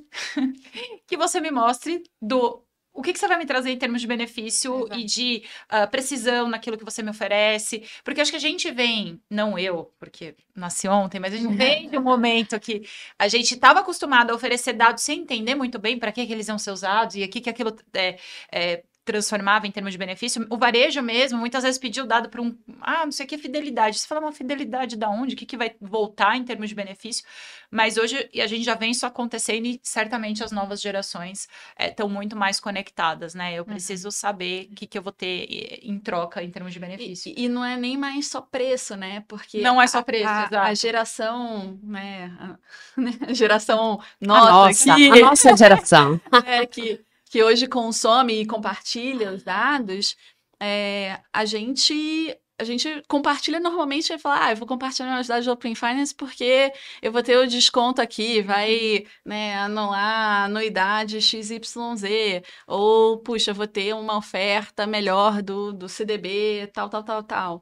que você me mostre o que você vai me trazer em termos de benefício e de precisão naquilo que você me oferece. Porque acho que a gente vem, não eu, porque nasci ontem, mas a gente vem de um momento que a gente estava acostumado a oferecer dados sem entender muito bem para que eles iam ser usados e aqui que aquilo transformava em termos de benefício. O varejo mesmo, muitas vezes pediu dado para não sei o que, fidelidade. Você fala, uma fidelidade da onde? O que vai voltar em termos de benefício? Mas hoje a gente já vem isso acontecendo e certamente as novas gerações estão muito mais conectadas, né? Eu preciso saber o que eu vou ter em troca em termos de benefício. E não é nem mais só preço, né? Porque não é só preço, exato. A geração, né? A geração nossa, a nossa geração. Que hoje consome e compartilha os dados, a gente compartilha normalmente e fala, eu vou compartilhar meus dados do Open Finance porque eu vou ter o desconto aqui, vai, né, anular a anuidade XYZ, ou, puxa, eu vou ter uma oferta melhor do CDB, tal.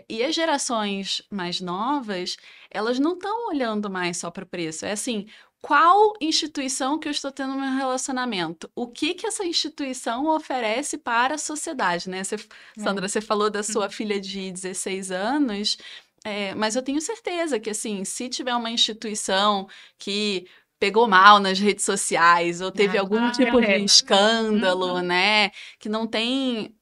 E as gerações mais novas, elas não estão olhando mais só para o preço, é assim, qual instituição que eu estou tendo no meu relacionamento? O que essa instituição oferece para a sociedade, né? Sandra, você falou da sua filha de 16 anos, mas eu tenho certeza que, assim, se tiver uma instituição que pegou mal nas redes sociais ou teve algum tipo de escândalo, né? Que não tem,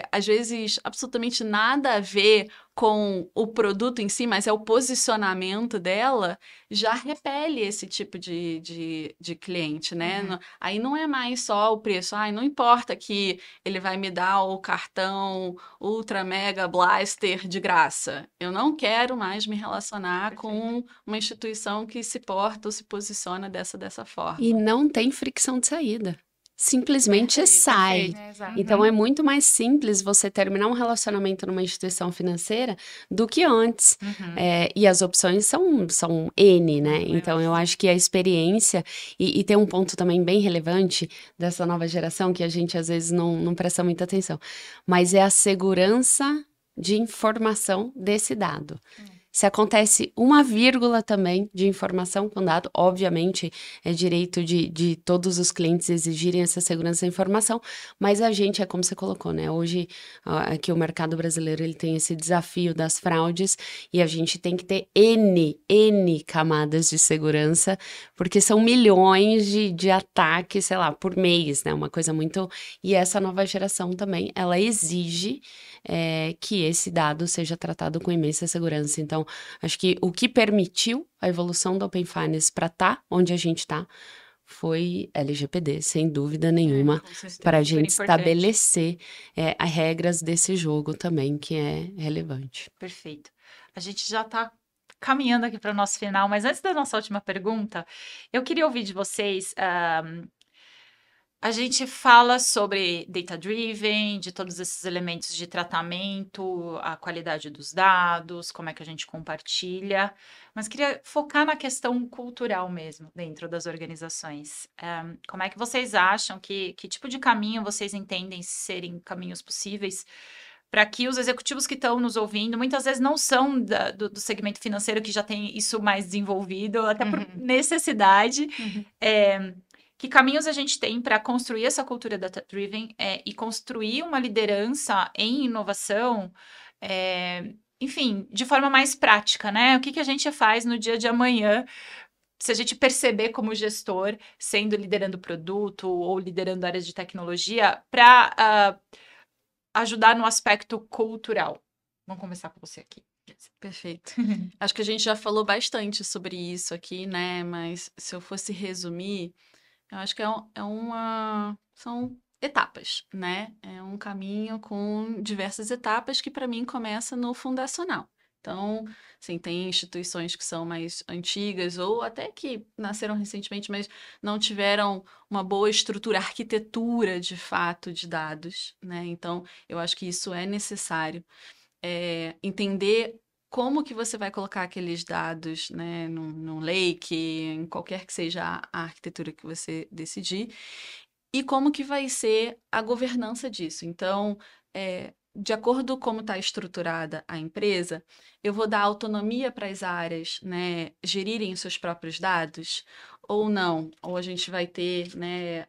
às vezes, absolutamente nada a ver com o produto em si, mas é o posicionamento dela, já repele esse tipo de cliente, né? Aí não é mais só o preço. Não importa que ele vai me dar o cartão Ultra Mega Blaster de graça. Eu não quero mais me relacionar com uma instituição que se porta ou se posiciona dessa forma. E não tem fricção de saída. Simplesmente sai. Então, é muito mais simples você terminar um relacionamento numa instituição financeira do que antes. E as opções são N, né? Então, eu acho que a experiência... E tem um ponto também bem relevante dessa nova geração que a gente, às vezes, não presta muita atenção. Mas é a segurança de informação desse dado. Se acontece uma vírgula também de informação com dado, obviamente é direito de todos os clientes exigirem essa segurança da informação, mas a gente, é como você colocou, né? Hoje, aqui o mercado brasileiro, ele tem esse desafio das fraudes e a gente tem que ter N camadas de segurança, porque são milhões de ataques, sei lá, por mês, né? Uma coisa muito... E essa nova geração também, ela exige que esse dado seja tratado com imensa segurança. Então, acho que o que permitiu a evolução do Open Finance para estar onde a gente está foi LGPD, sem dúvida nenhuma, para a gente estabelecer as regras desse jogo também, que é relevante. Perfeito. A gente já está caminhando aqui para o nosso final, mas antes da nossa última pergunta, eu queria ouvir de vocês... A gente fala sobre data-driven, de todos esses elementos de tratamento, a qualidade dos dados, como é que a gente compartilha, mas queria focar na questão cultural mesmo, dentro das organizações. Como é que vocês acham que tipo de caminho vocês entendem serem caminhos possíveis para que os executivos que estão nos ouvindo, muitas vezes não são do segmento financeiro que já tem isso mais desenvolvido, até por necessidade, que caminhos a gente tem para construir essa cultura data-driven e construir uma liderança em inovação, enfim, de forma mais prática, né? O que a gente faz no dia de amanhã, se a gente perceber como gestor, sendo liderando produto ou liderando áreas de tecnologia, para ajudar no aspecto cultural. Vamos começar com você aqui. Perfeito. Acho que a gente já falou bastante sobre isso aqui, né? Mas se eu fosse resumir, eu acho que são etapas, né? É um caminho com diversas etapas que, para mim, começa no fundacional. Então, assim, tem instituições que são mais antigas ou até que nasceram recentemente, mas não tiveram uma boa estrutura, arquitetura, de fato, de dados, né? Então, eu acho que isso é necessário. Entender como que você vai colocar aqueles dados, né, num lake, em qualquer que seja a arquitetura que você decidir, e como que vai ser a governança disso. Então, de acordo com como está estruturada a empresa, eu vou dar autonomia para as áreas, né, gerirem os seus próprios dados, ou não, ou a gente vai ter, né,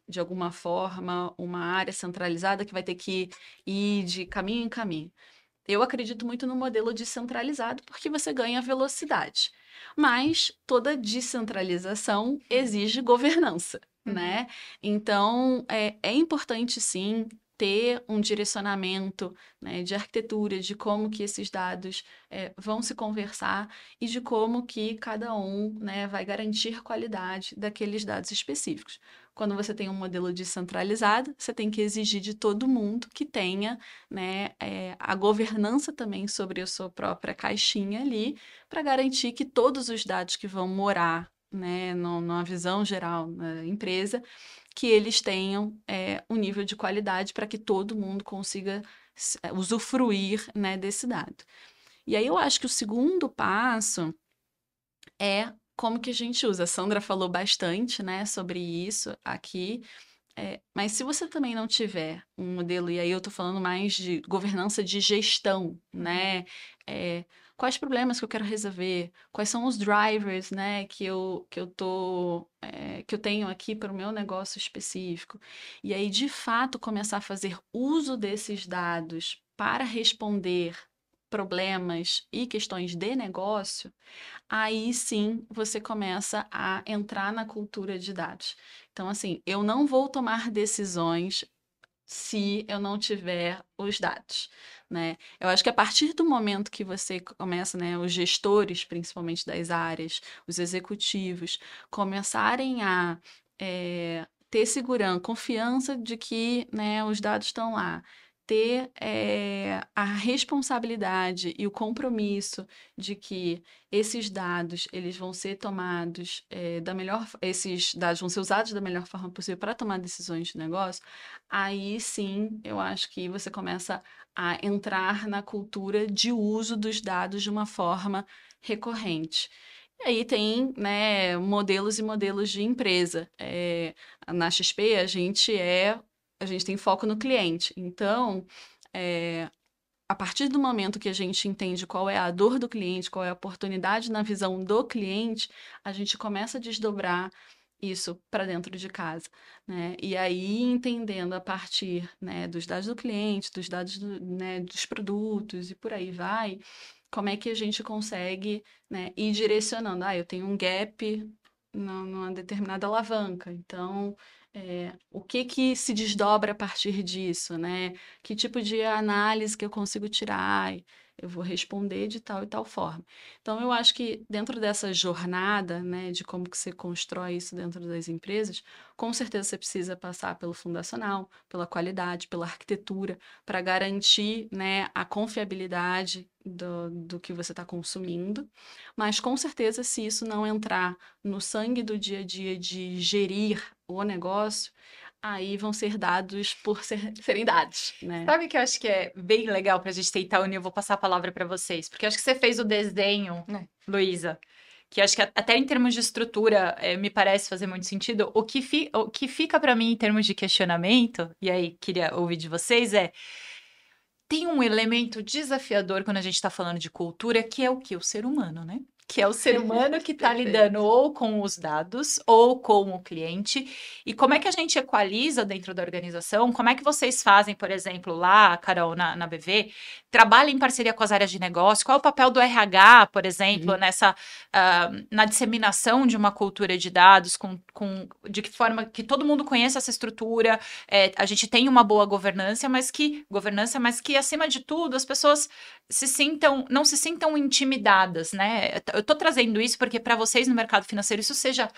de alguma forma, uma área centralizada que vai ter que ir de caminho em caminho. Eu acredito muito no modelo descentralizado porque você ganha velocidade. Mas toda descentralização exige governança, né? Então, é importante, sim, ter um direcionamento, né, de arquitetura, de como que esses dados vão se conversar e de como que cada um, né, vai garantir qualidade daqueles dados específicos. Quando você tem um modelo descentralizado, você tem que exigir de todo mundo que tenha, né, a governança também sobre a sua própria caixinha ali, para garantir que todos os dados que vão morar, né, numa visão geral na empresa, que eles tenham um nível de qualidade para que todo mundo consiga usufruir, né, desse dado. E aí eu acho que o segundo passo é como que a gente usa. A Sandra falou bastante, né, sobre isso aqui. Mas se você também não tiver um modelo, e aí eu estou falando mais de governança de gestão, né? Quais problemas que eu quero resolver? Quais são os drivers, né, que eu tenho aqui para o meu negócio específico? E aí, de fato, começar a fazer uso desses dados para responder problemas e questões de negócio, aí sim você começa a entrar na cultura de dados. Então, assim, eu não vou tomar decisões se eu não tiver os dados, né? Eu acho que a partir do momento que você começa, né, os gestores, principalmente das áreas, os executivos, começarem a ter segurança, confiança de que, né, os dados estão lá, ter a responsabilidade e o compromisso de que esses dados eles vão ser tomados esses dados vão ser usados da melhor forma possível para tomar decisões de negócio, aí sim eu acho que você começa a entrar na cultura de uso dos dados de uma forma recorrente. E aí tem, né, modelos e modelos de empresa. Na XP a gente tem foco no cliente. Então, a partir do momento que a gente entende qual é a dor do cliente, qual é a oportunidade na visão do cliente, a gente começa a desdobrar isso para dentro de casa, né? E aí entendendo a partir, né, dos dados do cliente, dos dados né, dos produtos e por aí vai, como é que a gente consegue, né, ir direcionando? Eu tenho um gap numa determinada alavanca, então o que se desdobra a partir disso, né? Que tipo de análise que eu consigo tirar? Eu vou responder de tal e tal forma. Então, eu acho que dentro dessa jornada, né, de como que você constrói isso dentro das empresas, com certeza você precisa passar pelo fundacional, pela qualidade, pela arquitetura, para garantir, né, a confiabilidade do que você está consumindo. Mas, com certeza, se isso não entrar no sangue do dia a dia de gerir o negócio, aí vão ser dados por serem dados, né? Sabe que eu acho que é bem legal pra gente tentar unir? Eu vou passar a palavra pra vocês, porque eu acho que você fez o desenho, Luísa, que eu acho que até em termos de estrutura me parece fazer muito sentido. O que fica pra mim em termos de questionamento, e aí queria ouvir de vocês, tem um elemento desafiador quando a gente está falando de cultura, que é o quê? O ser humano, né? Que é o ser humano que está lidando ou com os dados ou com o cliente. E como é que a gente equaliza dentro da organização? Como é que vocês fazem, por exemplo, lá, Carol, na BV, trabalha em parceria com as áreas de negócio? Qual é o papel do RH, por exemplo, na disseminação de uma cultura de dados, de que forma que todo mundo conheça essa estrutura, a gente tem uma boa governança, mas que acima de tudo as pessoas não se sintam intimidadas, né? Eu tô trazendo isso porque para vocês no mercado financeiro isso seja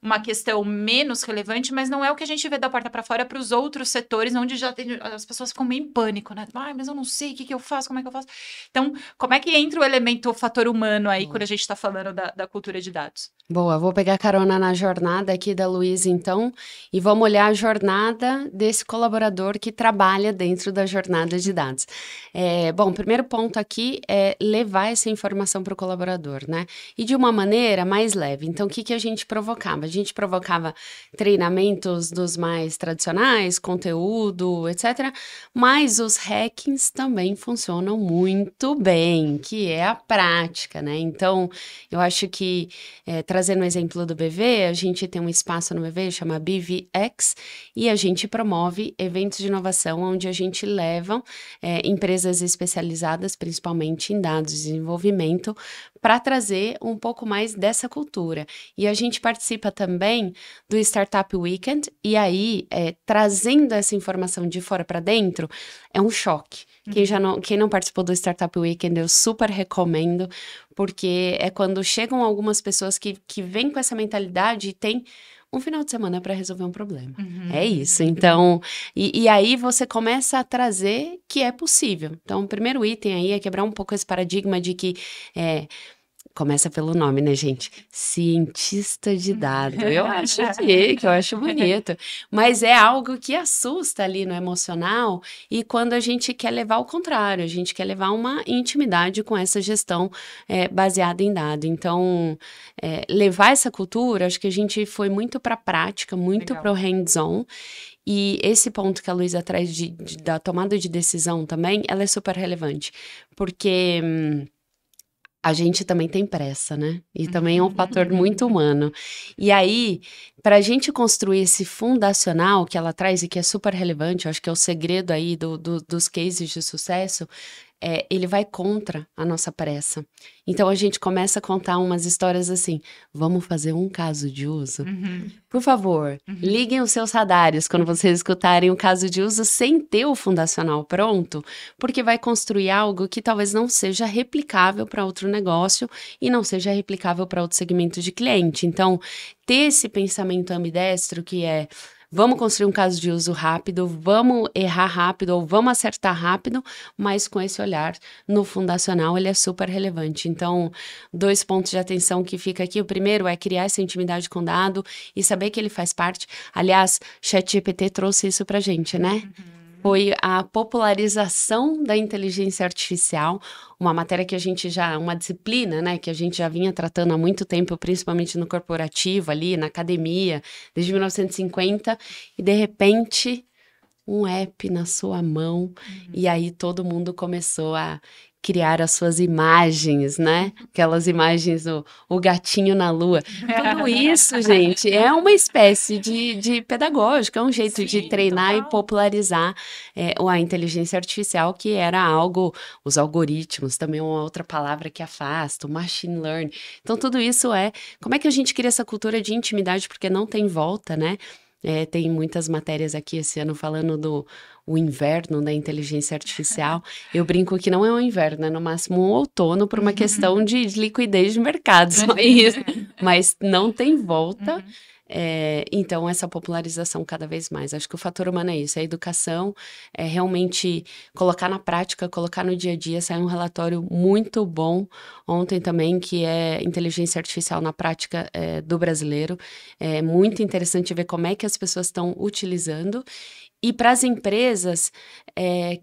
uma questão menos relevante, mas não é o que a gente vê da porta para fora para os outros setores, onde já as pessoas ficam meio em pânico, né? Mas eu não sei o que eu faço, como é que eu faço? Então, como é que entra o elemento, o fator humano aí, quando a gente está falando da cultura de dados? Boa, vou pegar carona na jornada aqui da Luísa, então, e vamos olhar a jornada desse colaborador que trabalha dentro da jornada de dados. Bom, o primeiro ponto aqui é levar essa informação para o colaborador, né? E de uma maneira mais leve. Então, o que a gente provocava? A gente provocava treinamentos dos mais tradicionais, conteúdo, etc. Mas os hackings também funcionam muito bem, que é a prática, né? Então, eu acho que trazendo o exemplo do BV, a gente tem um espaço no BV, chama BVX, e a gente promove eventos de inovação onde a gente leva empresas especializadas, principalmente em dados de desenvolvimento, para trazer um pouco mais dessa cultura. E a gente participa também do Startup Weekend, e aí, trazendo essa informação de fora para dentro, é um choque. Quem não participou do Startup Weekend, eu super recomendo, porque é quando chegam algumas pessoas que vêm com essa mentalidade e tem um final de semana para resolver um problema. É isso. Então, e aí você começa a trazer que é possível. Então, o primeiro item aí é quebrar um pouco esse paradigma de que começa pelo nome, né, gente? Cientista de dados. Eu acho chique, eu acho bonito. Mas é algo que assusta ali no emocional, e quando a gente quer levar ao contrário, a gente quer levar uma intimidade com essa gestão baseada em dado. Então, levar essa cultura, acho que a gente foi muito para a prática, muito para o hands-on. E esse ponto que a Luísa traz da tomada de decisão também, ela é super relevante. Porque a gente também tem pressa, né? E também é um fator muito humano. E aí, para a gente construir esse fundacional que ela traz e que é super relevante, eu acho que é o segredo aí dos cases de sucesso, ele vai contra a nossa pressa. Então, a gente começa a contar umas histórias assim, vamos fazer um caso de uso? Por favor, liguem os seus radares quando vocês escutarem um caso de uso sem ter o fundacional pronto, porque vai construir algo que talvez não seja replicável para outro negócio e não seja replicável para outro segmento de cliente. Então, ter esse pensamento ambidestro que vamos construir um caso de uso rápido, vamos errar rápido ou vamos acertar rápido, mas com esse olhar no fundacional ele é super relevante. Então, 2 pontos de atenção que fica aqui. O primeiro é criar essa intimidade com o dado e saber que ele faz parte. Aliás, ChatGPT trouxe isso pra gente, né? Foi a popularização da inteligência artificial, uma matéria que uma disciplina, né, que a gente já vinha tratando há muito tempo, principalmente no corporativo ali, na academia, desde 1950, e de repente, um app na sua mão, e aí todo mundo começou a criar as suas imagens, né? Aquelas imagens, o gatinho na lua. Tudo isso, gente, é uma espécie de pedagógico, é um jeito de treinar e popularizar a inteligência artificial, que era algo, os algoritmos, também uma outra palavra que afasta, o machine learning. Então, tudo isso como é que a gente cria essa cultura de intimidade, porque não tem volta, né? Tem muitas matérias aqui esse ano falando o inverno da inteligência artificial. Eu brinco que não é um inverno, é no máximo um outono por uma questão de liquidez de mercado, só isso. Mas não tem volta. Então, essa popularização cada vez mais. Acho que o fator humano é isso, a educação, é realmente colocar na prática, colocar no dia a dia. Saiu um relatório muito bom ontem também, que é inteligência artificial na prática do brasileiro. É muito interessante ver como é que as pessoas estão utilizando. E para as empresas,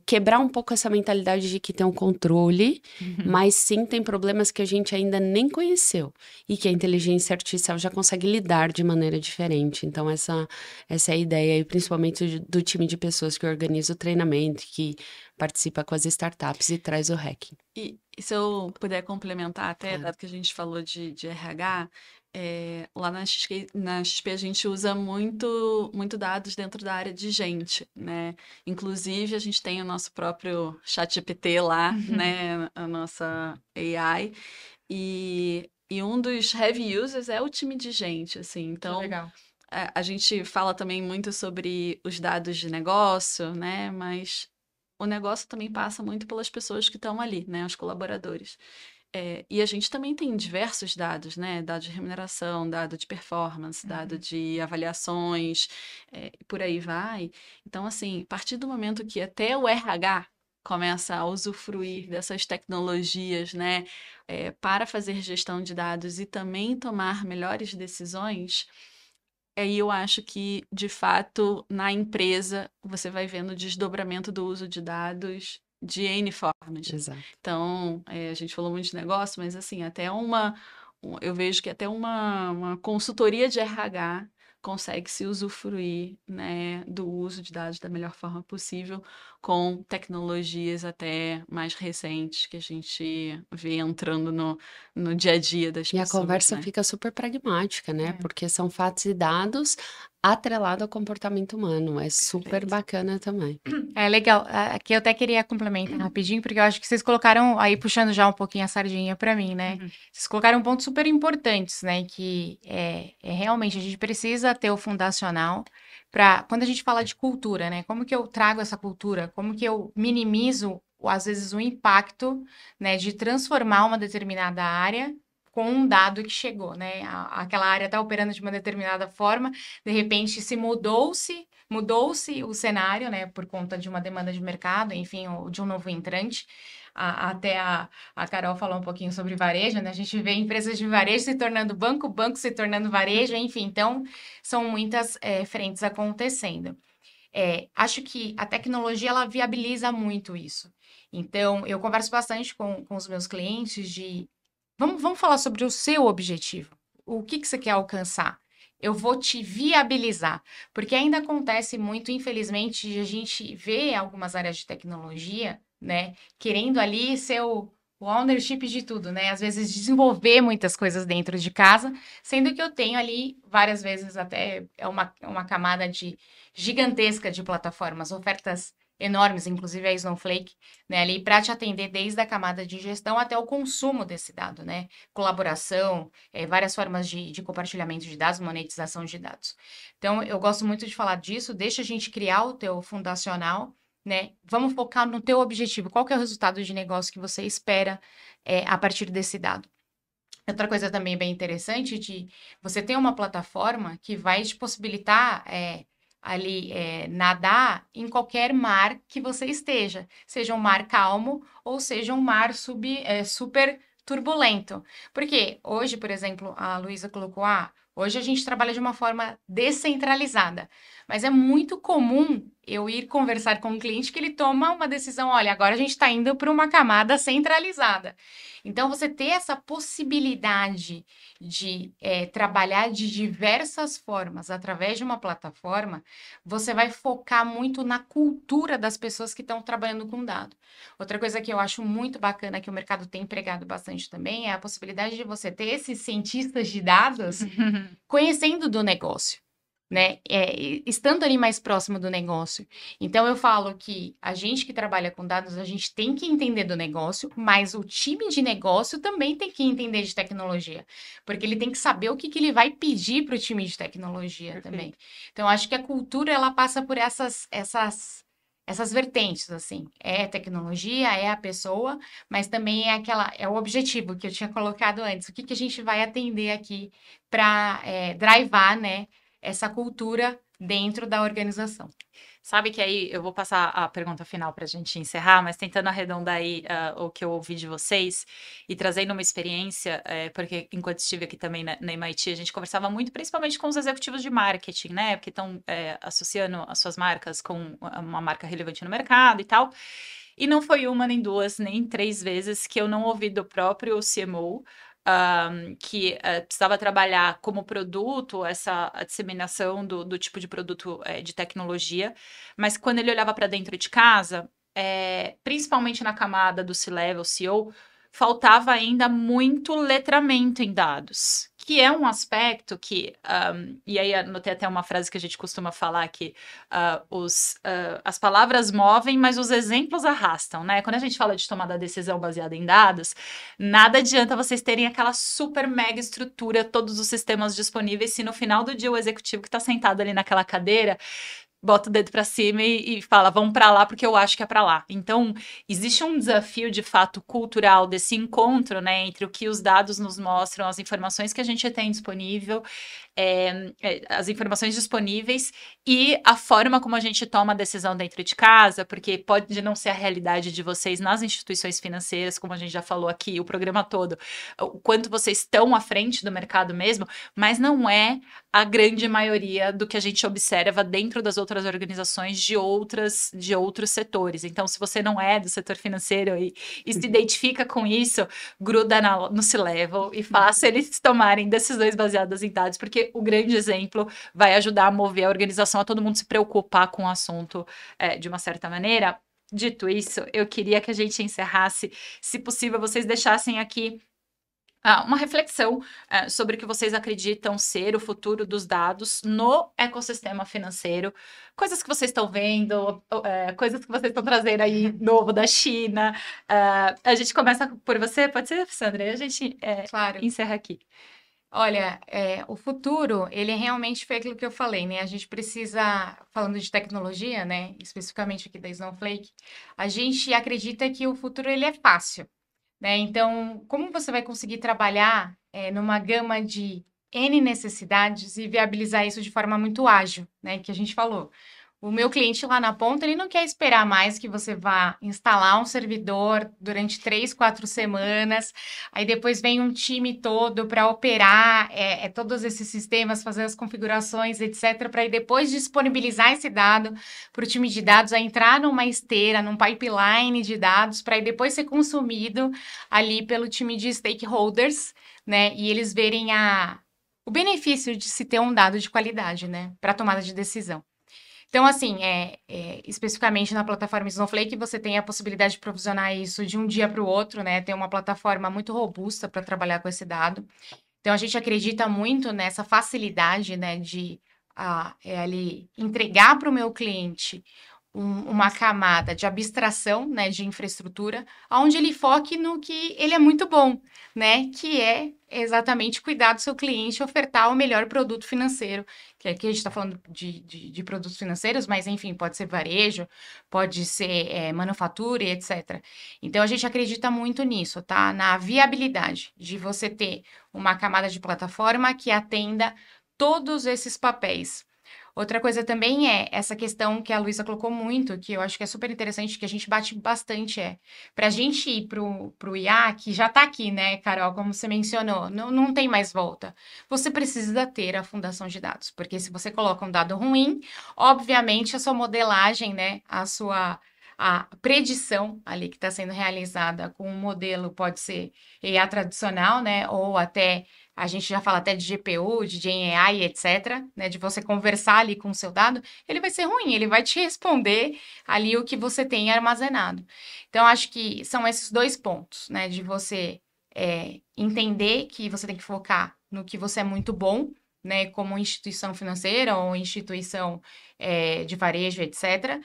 quebrar um pouco essa mentalidade de que tem um controle, mas sim tem problemas que a gente ainda nem conheceu e que a inteligência artificial já consegue lidar de maneira diferente. Então, essa é a ideia, e principalmente do time de pessoas que organiza o treinamento, que participa com as startups e traz o hacking. E se eu puder complementar até, Claro. dado que a gente falou de RH, lá na XP a gente usa muito dados dentro da área de gente, né? Inclusive, a gente tem o nosso próprio ChatGPT lá, né? A nossa AI. E um dos heavy users é o time de gente, assim. Então, Legal. a gente fala também muito sobre os dados de negócio, né? Mas o negócio também passa muito pelas pessoas que estão ali, né? Os colaboradores. E a gente também tem diversos dados, né? Dado de remuneração, dado de performance, dado de avaliações, e por aí vai. Então, assim, a partir do momento que até o RH começa a usufruir dessas tecnologias, né? Para fazer gestão de dados e também tomar melhores decisões, aí eu acho que, de fato, na empresa, você vai vendo o desdobramento do uso de dados de N formas. Exato. Então, a gente falou muito de negócio, mas assim, eu vejo que até uma consultoria de RH consegue se usufruir, né, do uso de dados da melhor forma possível, com tecnologias até mais recentes que a gente vê entrando no dia a dia das E a pessoas, conversa né? fica super pragmática, né? Porque são fatos e dados atrelado ao comportamento humano. É super Perfeito. bacana também. É legal. Aqui eu até queria complementar rapidinho, porque eu acho que vocês colocaram, aí puxando já um pouquinho a sardinha para mim, né? Vocês colocaram pontos super importantes, né? Que realmente a gente precisa ter o fundacional para, quando a gente fala de cultura, né? Como que eu trago essa cultura? Como que eu minimizo, às vezes, o impacto, né? De transformar uma determinada área com um dado que chegou, né? Aquela área está operando de uma determinada forma, de repente se mudou-se o cenário, né, por conta de uma demanda de mercado, enfim, de um novo entrante. Até a Carol falou um pouquinho sobre varejo, né? A gente vê empresas de varejo se tornando banco, banco se tornando varejo, enfim, então são muitas frentes acontecendo. Acho que a tecnologia ela viabiliza muito isso. Então, eu converso bastante com os meus clientes de vamos falar sobre o seu objetivo. O que você quer alcançar? Eu vou te viabilizar, porque ainda acontece muito, infelizmente, de a gente vê algumas áreas de tecnologia, né, querendo ali ser o ownership de tudo, né? Às vezes desenvolver muitas coisas dentro de casa, sendo que eu tenho ali várias vezes até uma camada gigantesca de plataformas, ofertas enormes, inclusive a Snowflake, né, ali para te atender desde a camada de gestão até o consumo desse dado, né? Colaboração, várias formas de compartilhamento de dados, monetização de dados. Então, eu gosto muito de falar disso, deixa a gente criar o teu fundacional, né? Vamos focar no teu objetivo. Qual que é o resultado de negócio que você espera a partir desse dado? Outra coisa também bem interessante de você ter uma plataforma que vai te possibilitar ali nadar em qualquer mar que você esteja, seja um mar calmo ou seja um mar super turbulento. Porque hoje, por exemplo, a Luísa colocou, hoje a gente trabalha de uma forma descentralizada, mas é muito comum eu ir conversar com um cliente que ele toma uma decisão, olha, agora a gente está indo para uma camada centralizada. Então, você ter essa possibilidade de trabalhar de diversas formas através de uma plataforma, você vai focar muito na cultura das pessoas que estão trabalhando com dado. Outra coisa que eu acho muito bacana que o mercado tem empregado bastante também é a possibilidade de você ter esses cientistas de dados conhecendo do negócio, né? Estando ali mais próximo do negócio. Então, eu falo que a gente que trabalha com dados, a gente tem que entender do negócio, mas o time de negócio também tem que entender de tecnologia, porque ele tem que saber o que ele vai pedir para o time de tecnologia também. Então, acho que a cultura, ela passa por essas essas vertentes, assim, é tecnologia, é a pessoa, mas também é o objetivo que eu tinha colocado antes. O que a gente vai atender aqui para drivar, né, essa cultura dentro da organização. Sabe que aí eu vou passar a pergunta final para a gente encerrar, mas tentando arredondar aí o que eu ouvi de vocês e trazendo uma experiência, porque enquanto estive aqui também na MIT, a gente conversava muito, principalmente com os executivos de marketing, né? Porque estão associando as suas marcas com uma marca relevante no mercado e tal. E não foi uma, nem duas, nem 3 vezes que eu não ouvi do próprio CMO que precisava trabalhar como produto a disseminação do tipo de produto de tecnologia, mas quando ele olhava para dentro de casa, principalmente na camada do C-Level, CEO, faltava ainda muito letramento em dados, que é um aspecto que, e aí anotei até uma frase que a gente costuma falar que as palavras movem, mas os exemplos arrastam, né? Quando a gente fala de tomada de decisão baseada em dados, nada adianta vocês terem aquela super mega estrutura, todos os sistemas disponíveis, se no final do dia o executivo que está sentado ali naquela cadeira bota o dedo para cima e fala, vamos para lá porque eu acho que é para lá. Então, existe um desafio, de fato, cultural desse encontro, né, entre o que os dados nos mostram, as informações que a gente tem disponível, as informações disponíveis e a forma como a gente toma a decisão dentro de casa, porque pode não ser a realidade de vocês nas instituições financeiras, como a gente já falou aqui, o programa todo, o quanto vocês estão à frente do mercado mesmo, mas não é a grande maioria do que a gente observa dentro das outras organizações de outros setores. Então, se você não é do setor financeiro e se identifica com isso, gruda no C-Level e faça eles tomarem decisões baseadas em dados, porque o grande exemplo vai ajudar a mover a organização, a todo mundo se preocupar com o assunto de uma certa maneira. Dito isso, eu queria que a gente encerrasse, se possível, vocês deixassem aqui uma reflexão sobre o que vocês acreditam ser o futuro dos dados no ecossistema financeiro, coisas que vocês estão vendo, coisas que vocês estão trazendo aí novo da China. A gente começa por você, pode ser, Sandra? E a gente Claro. encerra aqui. Olha, o futuro, ele realmente foi aquilo que eu falei, né? A gente precisa, falando de tecnologia, né? Especificamente aqui da Snowflake, a gente acredita que o futuro, ele é fácil, né? Então, como você vai conseguir trabalhar numa gama de N necessidades e viabilizar isso de forma muito ágil, né? Que a gente falou. O meu cliente lá na ponta, ele não quer esperar mais que você vá instalar um servidor durante 3, 4 semanas, aí depois vem um time todo para operar todos esses sistemas, fazer as configurações, etc., para depois disponibilizar esse dado para o time de dados, a entrar numa esteira, num pipeline de dados, para depois ser consumido ali pelo time de stakeholders, né? E eles verem o benefício de se ter um dado de qualidade, né? Para tomada de decisão. Então, assim, especificamente na plataforma Snowflake, você tem a possibilidade de provisionar isso de um dia para o outro, né? Tem uma plataforma muito robusta para trabalhar com esse dado. Então, a gente acredita muito nessa facilidade, né, de ali entregar para o meu cliente uma camada de abstração, né, de infraestrutura, onde ele foque no que ele é muito bom, né, que é exatamente cuidar do seu cliente, ofertar o melhor produto financeiro, que aqui a gente está falando de produtos financeiros, mas enfim, pode ser varejo, pode ser manufatura e etc. Então, a gente acredita muito nisso, tá? Na viabilidade de você ter uma camada de plataforma que atenda todos esses papéis. Outra coisa também é essa questão que a Luísa colocou muito, que eu acho que é super interessante, que a gente bate bastante, para a gente ir pro IA, que já está aqui, né, Carol, como você mencionou, não tem mais volta. Você precisa ter a fundação de dados, porque se você coloca um dado ruim, obviamente a sua modelagem, né, a predição ali que está sendo realizada com um modelo pode ser IA tradicional, né, ou até a gente já fala até de GPU, de GenAI, etc., né, de você conversar ali com o seu dado, ele vai ser ruim, ele vai te responder ali o que você tem armazenado. Então, acho que são esses 2 pontos, né, de você entender que você tem que focar no que você é muito bom, né, como instituição financeira ou instituição de varejo, etc.,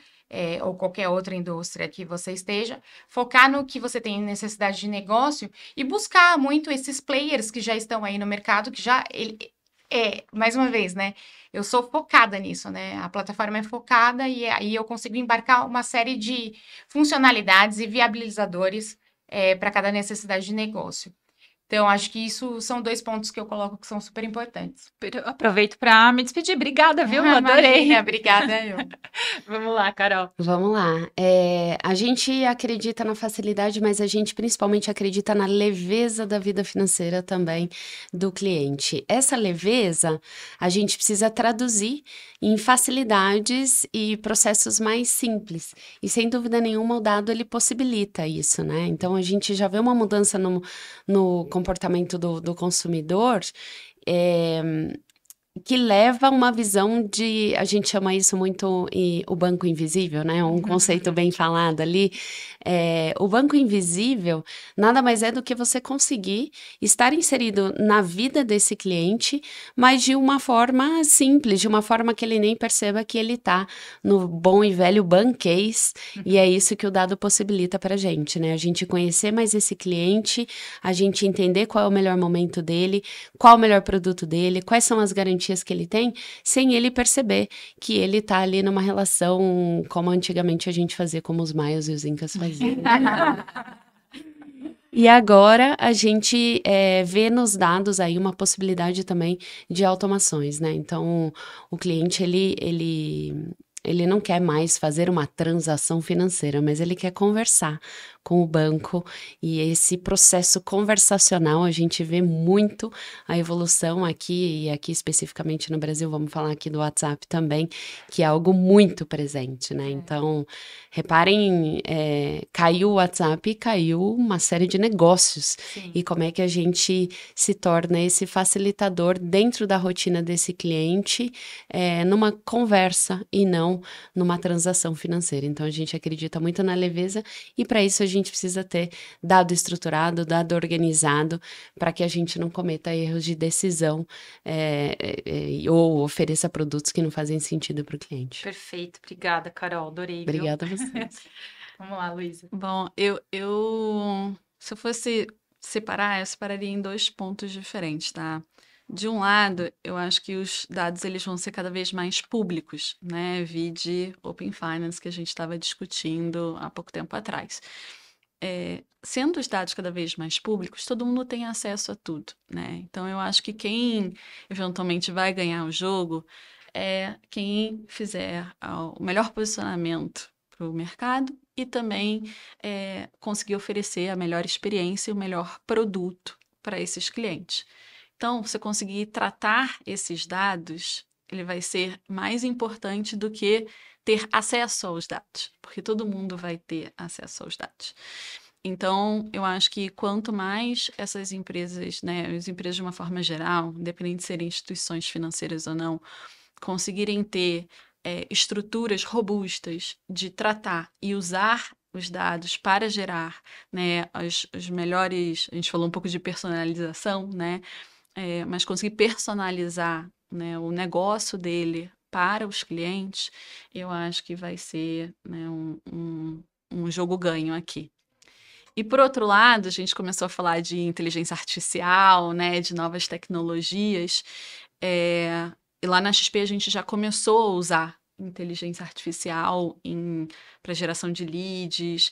ou qualquer outra indústria que você esteja, focar no que você tem necessidade de negócio e buscar muito esses players que já estão aí no mercado, que Mais uma vez, né? Eu sou focada nisso, né? A plataforma é focada e aí eu consigo embarcar uma série de funcionalidades e viabilizadores para cada necessidade de negócio. Então, acho que isso são 2 pontos que eu coloco que são super importantes. Eu aproveito para me despedir. Obrigada, viu? Adorei. Imagina, obrigada. Vamos lá, Carol. Vamos lá. A gente acredita na facilidade, mas a gente principalmente acredita na leveza da vida financeira também do cliente. Essa leveza a gente precisa traduzir em facilidades e processos mais simples. E sem dúvida nenhuma, o dado ele possibilita isso, né? Então a gente já vê uma mudança no comportamento do consumidor. Que leva a uma visão de, a gente chama isso muito o banco invisível, né? Um conceito bem falado ali. O banco invisível nada mais é do que você conseguir estar inserido na vida desse cliente, mas de uma forma simples, de uma forma que ele nem perceba que ele está no bom e velho banquês, e é isso que o dado possibilita para a gente, né? A gente conhecer mais esse cliente, a gente entender qual é o melhor momento dele, qual é o melhor produto dele, quais são as garantias que ele tem, sem ele perceber que ele está ali numa relação como antigamente a gente fazia, como os maias e os incas faziam. E agora a gente vê nos dados aí uma possibilidade também de automações, né? Então, o cliente, ele não quer mais fazer uma transação financeira, mas ele quer conversar com o banco, e esse processo conversacional a gente vê muito a evolução aqui, e aqui especificamente no Brasil, vamos falar aqui do WhatsApp também, que é algo muito presente, né? Então, reparem, caiu o WhatsApp e caiu uma série de negócios. Sim. E como é que a gente se torna esse facilitador dentro da rotina desse cliente, numa conversa e não numa transação financeira. Então, a gente acredita muito na leveza, e para isso a gente precisa ter dado estruturado, dado organizado, para que a gente não cometa erros de decisão ou ofereça produtos que não fazem sentido para o cliente. Perfeito. Obrigada, Carol. Adorei. Obrigada a vocês. Vamos lá, Luísa. Bom, se eu fosse separar, eu separaria em 2 pontos diferentes, tá? De um lado, eu acho que os dados eles vão ser cada vez mais públicos, né? Vide Open Finance, que a gente estava discutindo há pouco tempo atrás. Sendo os dados cada vez mais públicos, todo mundo tem acesso a tudo, né? Então, eu acho que quem eventualmente vai ganhar o jogo é quem fizer o melhor posicionamento para o mercado e também conseguir oferecer a melhor experiência e o melhor produto para esses clientes. Então, você conseguir tratar esses dados, ele vai ser mais importante do que ter acesso aos dados, porque todo mundo vai ter acesso aos dados. Então, eu acho que quanto mais essas empresas, né, as empresas de uma forma geral, independente de serem instituições financeiras ou não, conseguirem ter estruturas robustas de tratar e usar os dados para gerar, né, os melhores, a gente falou um pouco de personalização, né, mas conseguir personalizar, né, o negócio dele para os clientes, eu acho que vai ser, né, um jogo ganho aqui. E, por outro lado, a gente começou a falar de inteligência artificial, né, de novas tecnologias, e lá na XP a gente já começou a usar inteligência artificial para geração de leads,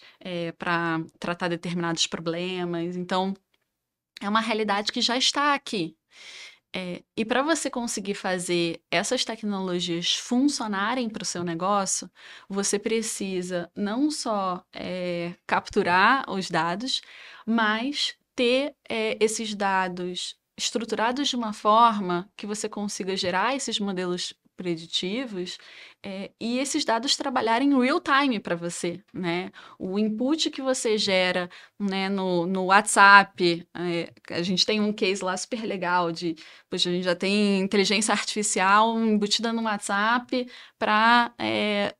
para tratar determinados problemas. Então, é uma realidade que já está aqui. E para você conseguir fazer essas tecnologias funcionarem para o seu negócio, você precisa não só capturar os dados, mas ter esses dados estruturados de uma forma que você consiga gerar esses modelos preditivos e esses dados trabalharem em real time para você, né? O input que você gera, né, no WhatsApp, a gente tem um case lá super legal poxa, a gente já tem inteligência artificial embutida no WhatsApp para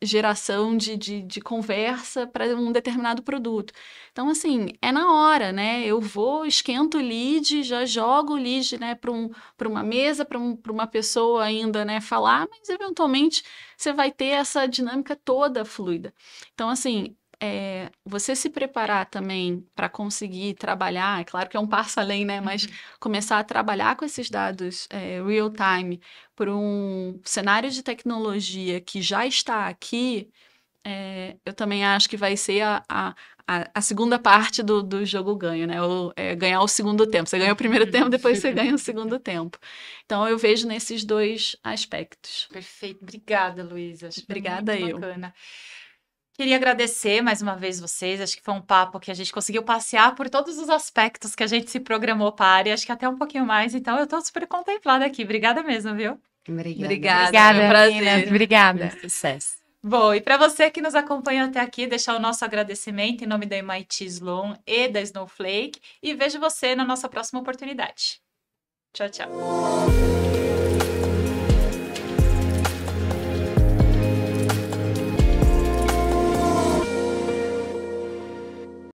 geração de conversa para um determinado produto. Então, assim, é na hora, né? Eu esquento o lead, já jogo o lead, né, para uma mesa, para uma pessoa ainda, né, falar, mas eventualmente você vai ter essa dinâmica toda fluida. Então, assim, você se preparar também para conseguir trabalhar, é claro que é um passo além, né? Mas começar a trabalhar com esses dados real time por um cenário de tecnologia que já está aqui, eu também acho que vai ser a segunda parte do jogo ganho, né? Ganhar o segundo tempo. Você ganha o primeiro tempo, depois você ganha o segundo tempo. Então, eu vejo nesses dois aspectos. Perfeito. Obrigada, Luísa. Obrigada muito bacana. Queria agradecer mais uma vez vocês. Acho que foi um papo que a gente conseguiu passear por todos os aspectos que a gente se programou para, e acho que até um pouquinho mais. Então, eu estou super contemplada aqui. Obrigada mesmo, viu? Obrigada. Foi um prazer. Meninas, obrigada. Sucesso. Bom, e para você que nos acompanhou até aqui, deixar o nosso agradecimento em nome da MIT Sloan e da Snowflake. E vejo você na nossa próxima oportunidade. Tchau, tchau.